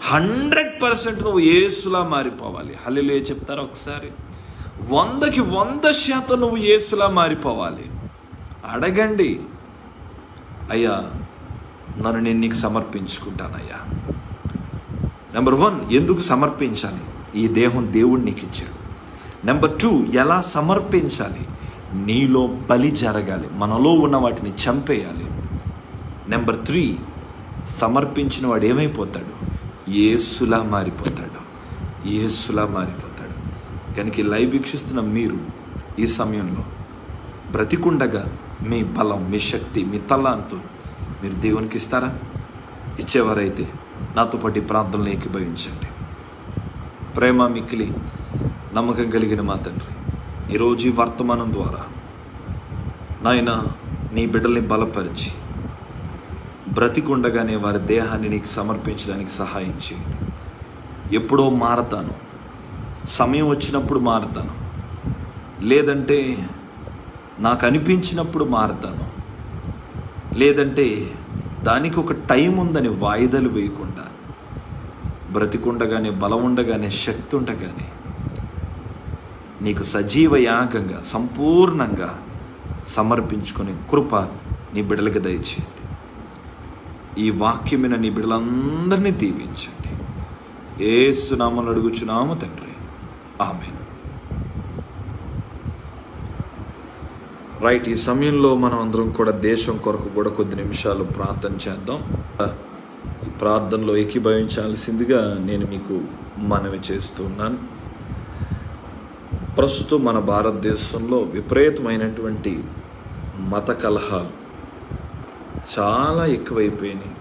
100% నువ్వు యేసులా మారిపోవాలి. హల్లెలూయా చెప్తారా ఒకసారి? 100కి 100% నువ్వు యేసులా మారిపోవాలి. అడగండి, అయ్యా నన్ను నేను నీకు సమర్పించుకుంటానయ్యా. నెంబర్ 1, ఎందుకు సమర్పించాలి? ఈ దేహం దేవుడు నీకు ఇచ్చాడు. నెంబర్ 2, ఎలా సమర్పించాలి? నీలో బలి జరగాలి, మనలో ఉన్న వాటిని చంపేయాలి. నెంబర్ 3, సమర్పించిన వాడు ఏమైపోతాడు? యేసులా మారిపోతాడు. యేసులా మారిపోతాడు. కనుక ఈ లైవ్ వీక్షిస్తున్న మీరు ఈ సమయంలో బ్రతికుండగా మీ బలం, మీ శక్తి, మీ తలాంతు మీరు దేవునికి ఇస్తారా? ఇచ్చేవారైతే నాతో పాటు ప్రార్థనలు ఏకీభవించండి. ప్రేమ మిక్కిలి నమ్మకం కలిగిన మా తండ్రి, ఈరోజు ఈ వర్తమానం ద్వారా నాయన నీ బిడ్డల్ని బలపరిచి బ్రతికుండగానే వారి దేహాన్ని నీకు సమర్పించడానికి సహాయం చేయండి. ఎప్పుడో మారతాను, సమయం వచ్చినప్పుడు మారతాను, లేదంటే నాకు అనిపించినప్పుడు మారతాను, లేదంటే దానికి ఒక టైం ఉందని వాయిదాలు వేయకుండా బ్రతికుండగానే, బలం ఉండగానే, శక్తి ఉండగానే నీకు సజీవ యాగంగా సంపూర్ణంగా సమర్పించుకునే కృప నీ బిడ్డలకు దయచేయండి. ఈ వాక్యమైన నీ బిడ్డలందరినీ దీవించండి. యేసు నామములో అడుగుచున్నాము తండ్రి, ఆమేన్. రైట్, ఈ సమయంలో మనం అందరం కూడా దేశం కొరకు కూడా కొద్ది నిమిషాలు ప్రార్థన చేద్దాం. ఈ ప్రార్థనలో ఏకీభవించాల్సిందిగా నేను మీకు మనవి చేస్తున్నాను. ప్రస్తుతం మన భారతదేశంలో విపరీతమైనటువంటి మత కలహాలు చాలా ఎక్కువైపోయినాయి.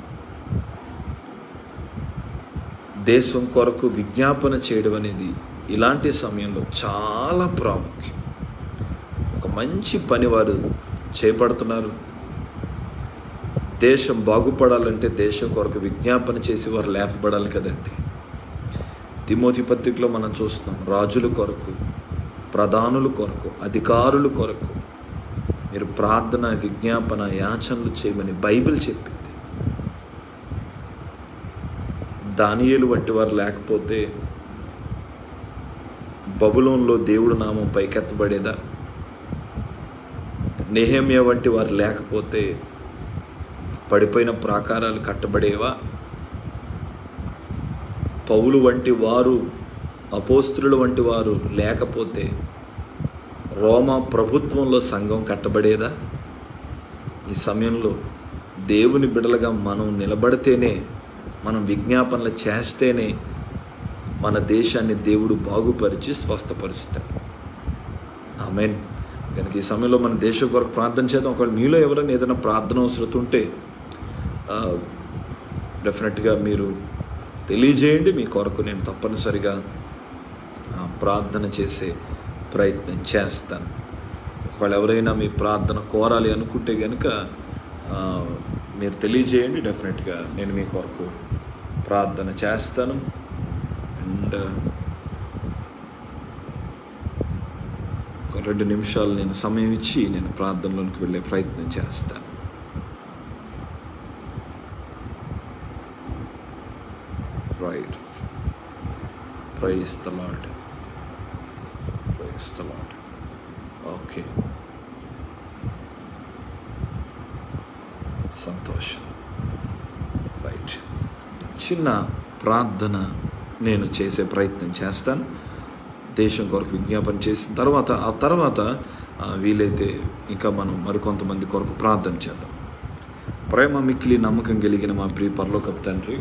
దేశం కొరకు విజ్ఞాపన చేయడం అనేది ఇలాంటి సమయంలో చాలా ప్రాముఖ్యం. ఒక మంచి పని వారు చేపడుతున్నారు. దేశం బాగుపడాలంటే దేశం కొరకు విజ్ఞాపన చేసి వారు లేపబడాలి కదండి. తిమోతి పత్రికలో మనం చూస్తున్నాం, రాజుల కొరకు, ప్రధానుల కొరకు, అధికారుల కొరకు మీరు ప్రార్థన, విజ్ఞాపన, యాచనలు చేయమని బైబిల్ చెప్పింది. దానియేలు వంటి వారు లేకపోతే బబులోన్లో దేవుడు నామం పైకెత్తబడేదా? నెహెమ్యా వంటి వారు లేకపోతే పడిపోయిన ప్రాకారాలు కట్టబడేవా? పౌలు వంటి వారు, అపోస్తలుల వంటి వారు లేకపోతే రోమా ప్రభుత్వంలో సంఘం కట్టబడేదా? ఈ సమయంలో దేవుని బిడ్డలుగా మనం నిలబడితేనే, మనం విజ్ఞాపనలు చేస్తేనే మన దేశాన్ని దేవుడు బాగుపరిచి స్వస్థపరుస్తాడు. ఆమేన్. కనుక ఈ సమయంలో మన దేశం కొరకు ప్రార్థన చేద్దాం. ఒకవేళ మీలో ఎవరైనా ఏదైనా ప్రార్థన అవసరం ఉంటే డెఫినెట్గా మీరు తెలియజేయండి. మీ కొరకు నేను తప్పనిసరిగా ప్రార్థన చేసే ప్రయత్నం చేస్తాను. ఒకవేళ ఎవరైనా మీ ప్రార్థన కోరాలి అనుకుంటే కనుక మీరు తెలియజేయండి. డెఫినెట్గా నేను మీ కొరకు ప్రార్థన చేస్తాను. అండ్ ఒక 2 నిమిషాలు నేను సమయం ఇచ్చి నేను ప్రార్థనలోనికి వెళ్ళే ప్రయత్నం చేస్తాను. Right. Praise the lord. Praise the lord. Okay, సంతోషం. రైట్, చిన్న ప్రార్థన నేను చేసే ప్రయత్నం చేస్తాను. దేశం కొరకు విజ్ఞాపన చేసిన తర్వాత వీలైతే ఇంకా మనం మరికొంతమంది కొరకు ప్రార్థన చేద్దాం. ప్రేమ మిక్కిలి నమ్మకం కలిగిన మా ప్రియ పరలోకపు తండ్రి,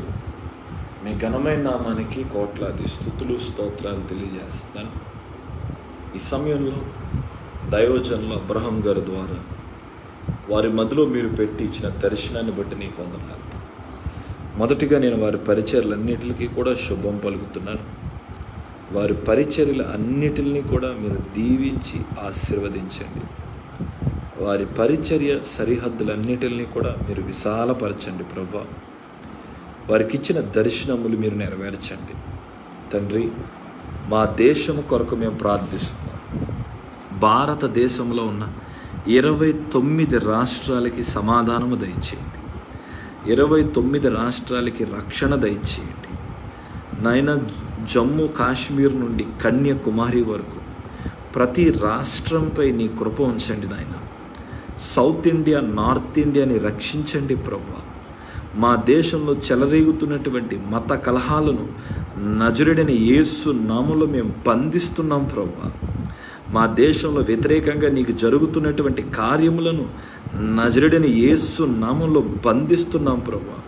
మీ ఘనమైన నామానికి కోట్లాది స్తుతులు స్తోత్రాలు తెలియజేస్తున్నాను. ఈ సమయంలో దైవజనులు అబ్రహాం గారి ద్వారా వారి మధ్యలో మీరు పెట్టి ఇచ్చిన దర్శనాన్ని బట్టి నీకు వందనాలు. మొదటిగా నేను వారి పరిచర్యలన్నిటికీ కూడా శుభం పలుకుతున్నాను. వారి పరిచర్యలు అన్నిటిని కూడా మీరు దీవించి ఆశీర్వదించండి. వారి పరిచర్య సరిహద్దులన్నిటిని కూడా మీరు విశాలపరచండి ప్రభువా. వారికి ఇచ్చిన దర్శనములు మీరు నెరవేర్చండి తండ్రి. మా దేశం కొరకు మేము ప్రార్థిస్తున్నాం. భారతదేశంలో ఉన్న 29 రాష్ట్రాలకి సమాధానము దయచేయండి. 29 రాష్ట్రాలకి రక్షణ దయచేయండి నాయన. జమ్మూ కాశ్మీర్ నుండి కన్యాకుమారి వరకు ప్రతి రాష్ట్రంపై నీ కృప ఉంచండి నాయన. సౌత్ ఇండియా, నార్త్ ఇండియాని రక్షించండి ప్రభువా. మా దేశంలో చెలరేగుతున్నటువంటి మత కలహాలను నజరుడైన యేసు నామములో మేము బంధిస్తున్నాం ప్రభువా. మా దేశంలో వ్యతిరేకంగా నీకు జరుగుతున్నటువంటి కార్యములను నజరుడైన యేసు నామములో బంధిస్తున్నాం ప్రభువా.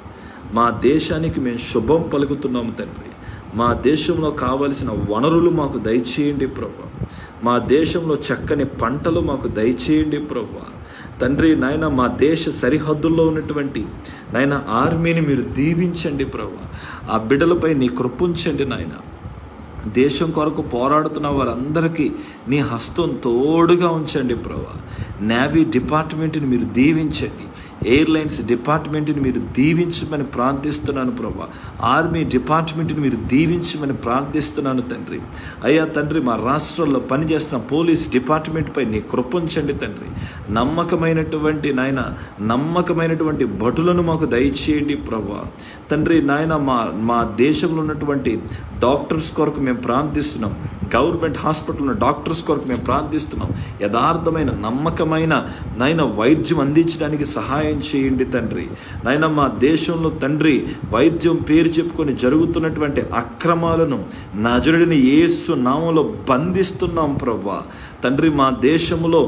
మా దేశానికి మేము శుభం పలుకుతున్నాము తండ్రి. మా దేశంలో కావలసిన వనరులు మాకు దయచేయండి ప్రభువా. మా దేశంలో చక్కని పంటలు మాకు దయచేయండి ప్రభువా తండ్రి. నాయన మా దేశ సరిహద్దుల్లో ఉన్నటువంటి నాయన ఆర్మీని మీరు దీవించండి ప్రభువా. ఆ బిడ్డలపై నీ కృపుంచండి నాయన. దేశం కొరకు పోరాడుతున్న వారందరికీ నీ హస్తం తోడుగా ఉంచండి ప్రభువా. నేవీ డిపార్ట్మెంట్ని మీరు దీవించండి. ఎయిర్లైన్స్ డిపార్ట్మెంట్ని మీరు దీవించమని ప్రార్థిస్తున్నాను ప్రభా. ఆర్మీ డిపార్ట్మెంట్ని మీరు దీవించమని ప్రార్థిస్తున్నాను తండ్రి. అయ్యా తండ్రి, మా రాష్ట్రంలో పనిచేస్తున్న పోలీస్ డిపార్ట్మెంట్పై నీ కృపించండి తండ్రి. నమ్మకమైనటువంటి భటులను మాకు దయచేయండి ప్రభా తండ్రి. నాయన మా దేశంలో ఉన్నటువంటి డాక్టర్స్ కొరకు మేము ప్రార్థిస్తున్నాం. గవర్నమెంట్ హాస్పిటల్ ఉన్న డాక్టర్స్ కొరకు మేము ప్రార్థిస్తున్నాం. యథార్థమైన నమ్మకమైన నాయన వైద్యం అందించడానికి సహాయం చేయండి తండ్రి. నాయన మా దేశంలో తండ్రి వైద్యం పేరు చెప్పుకొని జరుగుతున్నటువంటి అక్రమాలను నజరుడైన యేసు నామములో బంధిస్తున్నాం ప్రభువా తండ్రి. మా దేశంలో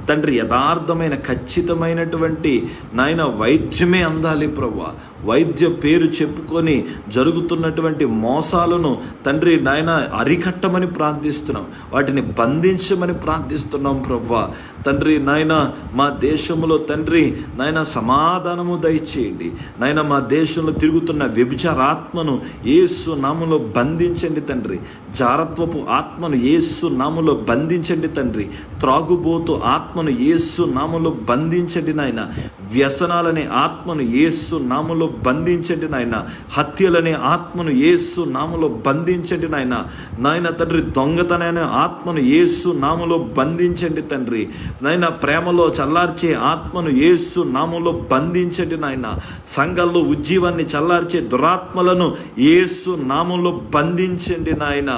తండ్రి యథార్థమైన ఖచ్చితమైనటువంటి నాయన వైద్యమే అందాలి ప్రభువా. వైద్య పేరు చెప్పుకొని జరుగుతున్నటువంటి మోసాలను తండ్రి నాయన అరికట్టమని ప్రార్థిస్తున్నాం. వాటిని బంధించమని ప్రార్థిస్తున్నాం ప్రభువా తండ్రి. నాయన మా దేశంలో తండ్రి నాయన సమాధానము దయచేయండి నాయన. మా దేశంలో తిరుగుతున్న వ్యభిచారాత్మను యేసు నామములో బంధించండి తండ్రి. జారత్వపు ఆత్మను యేసు నామములో బంధించండి తండ్రి. త్రాగుబోతు ఆత్మను యేసు నామములో బంధించండి నాయన. వ్యసనాలనే ఆత్మను యేసు నామములో బంధించండి నాయన. హత్యలనే ఆత్మను యేసు నామములో బంధించండి నాయన. నాయన తండ్రి, దొంగతననే ఆత్మను యేసు నామములో బంధించండి తండ్రి. నాయన ప్రేమలో చల్లార్చే ఆత్మను యేసు నామములో బంధించండి నాయన. సంఘాల్లో ఉజ్జీవాన్ని చల్లార్చే దురాత్మలను యేసు నామములో బంధించండి నాయన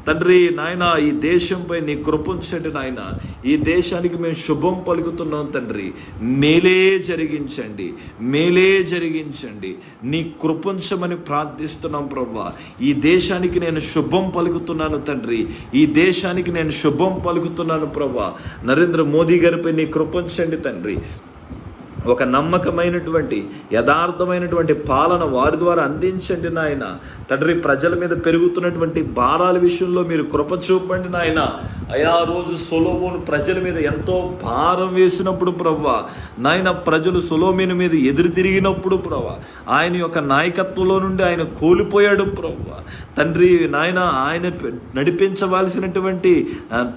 తండ్రి. నాయన ఈ దేశంపై నీ కృపించండి నాయన. ఈ దేశానికి మేము శుభం పలుకుతున్నాం తండ్రి. మేలే జరిగించండి. నీ కృపించమని ప్రార్థిస్తున్నాం ప్రభువా. ఈ దేశానికి నేను శుభం పలుకుతున్నాను తండ్రి. ఈ దేశానికి నేను శుభం పలుకుతున్నాను ప్రభువా. నరేంద్ర మోదీ గారిపై నీ కృపించండి తండ్రి. ఒక నమ్మకమైనటువంటి యథార్థమైనటువంటి పాలన వారి ద్వారా అందించండి నాయన తండ్రి. ప్రజల మీద పెరుగుతున్నటువంటి భారాల విషయంలో మీరు కృప చూపండి నాయన. అయా రోజు సొలొమోను ప్రజల మీద ఎంతో భారం వేసినప్పుడు ప్రభువా నాయన, ప్రజలు సొలొమోను మీద ఎదురు తిరిగినప్పుడు ప్రభువా ఆయన యొక్క నాయకత్వంలో నుండి ఆయన కోల్పోయాడు ప్రభువా తండ్రి. నాయన ఆయన నడిపించవలసినటువంటి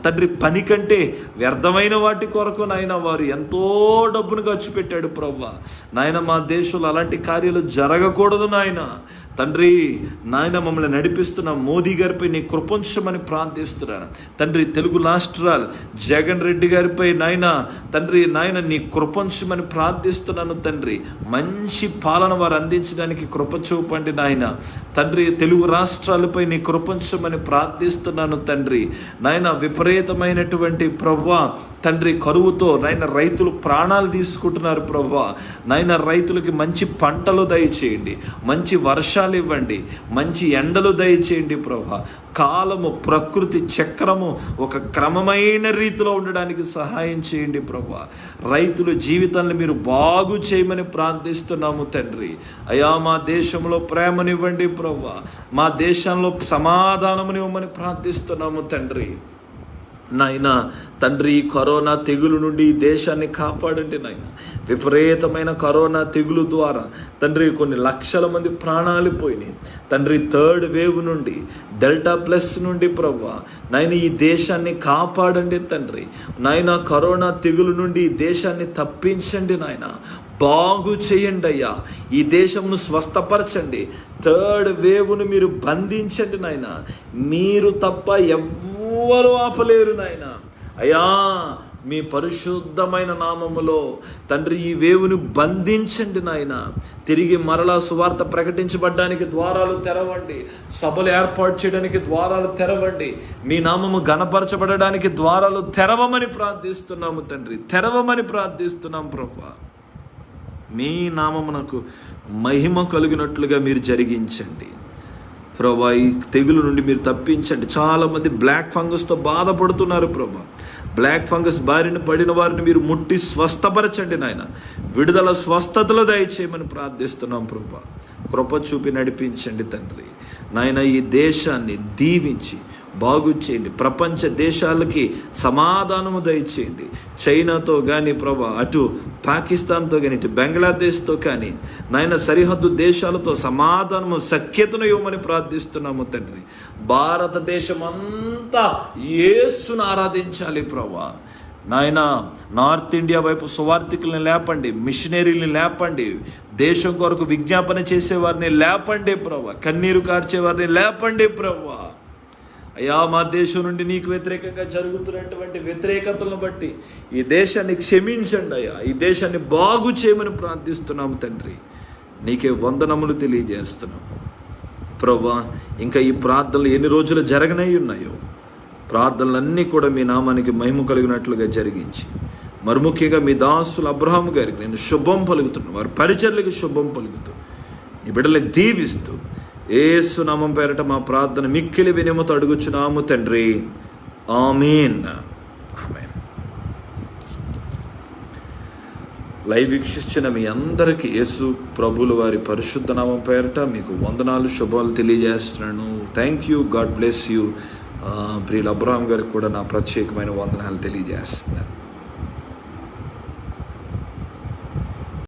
తండ్రి పని కంటే వ్యర్థమైన వాటి కొరకు నాయన వారు ఎంతో డబ్బును ఖర్చు పెట్టాడు ప్రభువా నాయన. మా దేశంలో అలాంటి కార్యాలు జరగకూడదు నాయన తండ్రి. నాయన మమ్మల్ని నడిపిస్తున్న మోదీ గారిపై నీ కృపించమని ప్రార్థిస్తున్నాను తండ్రి. తెలుగు రాష్ట్రాలు జగన్ రెడ్డి గారిపై నాయన తండ్రి నాయన నీ కృపించమని ప్రార్థిస్తున్నాను తండ్రి. మంచి పాలన వారు అందించడానికి కృప చూపండి నాయన తండ్రి. తెలుగు రాష్ట్రాలపై నీ కృపించమని ప్రార్థిస్తున్నాను తండ్రి. నాయన విపరీతమైనటువంటి ప్రభువా తండ్రి కరువుతో నాయన రైతులు ప్రాణాలు తీసుకుంటున్నారు ప్రభువా, నాయన రైతులకి మంచి పంటలు దయచేయండి, మంచి వర్షాలు ఇవ్వండి, మంచి ఎండలు దయచేయండి ప్రభువా. కాలము, ప్రకృతి చక్రము ఒక క్రమమైన రీతిలో ఉండడానికి సహాయం చేయండి ప్రభువా. రైతుల జీవితాన్ని మీరు బాగు చేయమని ప్రార్థిస్తున్నాము తండ్రి. అయా మా దేశంలో ప్రేమనివ్వండి ప్రభువా, మా దేశంలో సమాధానమునివ్వమని ప్రార్థిస్తున్నాము తండ్రి. నాయన తండ్రి, కరోనా తెగులు నుండి ఈ దేశాన్ని కాపాడండి నాయన. విపరీతమైన కరోనా తెగులు ద్వారా తండ్రి కొన్ని లక్షల మంది ప్రాణాలు పోయినాయి తండ్రి. 3rd వేవ్ నుండి, డెల్టా ప్లస్ నుండి ప్రభువా నాయన ఈ దేశాన్ని కాపాడండి తండ్రి. నాయన కరోనా తెగులు నుండి ఈ దేశాన్ని తప్పించండి నాయన, బాగు చేయండి అయ్యా. ఈ దేశంను స్వస్థపరచండి. 3rd వేవ్ను మీరు బంధించండి నాయన. మీరు తప్ప ఎవ్వరూ ఆపలేరు నాయన. అయ్యా మీ పరిశుద్ధమైన నామములో తండ్రి ఈ వేవును బంధించండి నాయన. తిరిగి మరలా సువార్త ప్రకటించబడ్డానికి ద్వారాలు తెరవండి, సభలు ఏర్పాటు చేయడానికి ద్వారాలు తెరవండి, మీ నామము ఘనపరచబడడానికి ద్వారాలు తెరవమని ప్రార్థిస్తున్నాము తండ్రి, తెరవమని ప్రార్థిస్తున్నాం ప్రభువా. మీ నామమునకు మహిమ కలిగినట్లుగా మీరు జరిగించండి ప్రభా. ఈ తెగులు నుండి మీరు తప్పించండి. చాలామంది బ్లాక్ ఫంగస్తో బాధపడుతున్నారు ప్రభా. బ్లాక్ ఫంగస్ బారిన పడిన వారిని మీరు ముట్టి స్వస్థపరచండి నాయన. విడుదల, స్వస్థతలు దయచేయమని ప్రార్థిస్తున్నాం ప్రభా. కృప చూపి నడిపించండి తండ్రి. నాయన ఈ దేశాన్ని దీవించి బాగు చేయండి. ప్రపంచ దేశాలకి సమాధానము దయచేయండి. చైనాతో కానీ ప్రభా, అటు పాకిస్తాన్తో కానీ, ఇటు బంగ్లాదేశ్తో కానీ నాయన సరిహద్దు దేశాలతో సమాధానము, సఖ్యతను ఇవ్వమని ప్రార్థిస్తున్నాము తండ్రి. భారతదేశం అంతా యేసును ఆరాధించాలి ప్రభా. నాయన నార్త్ ఇండియా వైపు సువార్థికుల్ని లేపండి, మిషనరీని లేపండి, దేశం కొరకు విజ్ఞాపన చేసేవారిని లేపండి ప్రభా, కన్నీరు కార్చేవారిని లేపండి ప్రభా. అయ్యా మా దేశం నుండి నీకు వ్యతిరేకంగా జరుగుతున్నటువంటి వ్యతిరేకతలను బట్టి ఈ దేశాన్ని క్షమించండి అయ్యా. ఈ దేశాన్ని బాగు చేయమని ప్రార్థిస్తున్నాము తండ్రి. నీకే వందనములు తెలియజేస్తున్నాం ప్రభా. ఇంకా ఈ ప్రార్థనలు ఎన్ని రోజులు జరగనై ఉన్నాయో, ప్రార్థనలన్నీ కూడా మీ నామానికి మహిమ కలిగినట్లుగా జరిగించి, మరి ముఖ్యంగా మీ దాసులు అబ్రహాము గారికి నేను శుభం పలుకుతున్నాను, వారి పరిచర్లకు శుభం పలుకుతూ నీ బిడ్డల్ని దీవిస్తూ యేసు నామం పేరట మా ప్రార్థన మిక్కిలి వినయముతో అడుగుచున్నాము తండ్రి. ఆమేన్. ఆమేన్. లైవ్ వీక్షించిన మీ అందరికీ యేసు ప్రభుల వారి పరిశుద్ధ నామం పేరట మీకు వందనాలు, శుభాలు తెలియజేస్తున్నాను. Thank you, God bless you. ప్రియులు అబ్రహాం గారికి కూడా నా ప్రత్యేకమైన వందనాలు తెలియజేస్తున్నాను.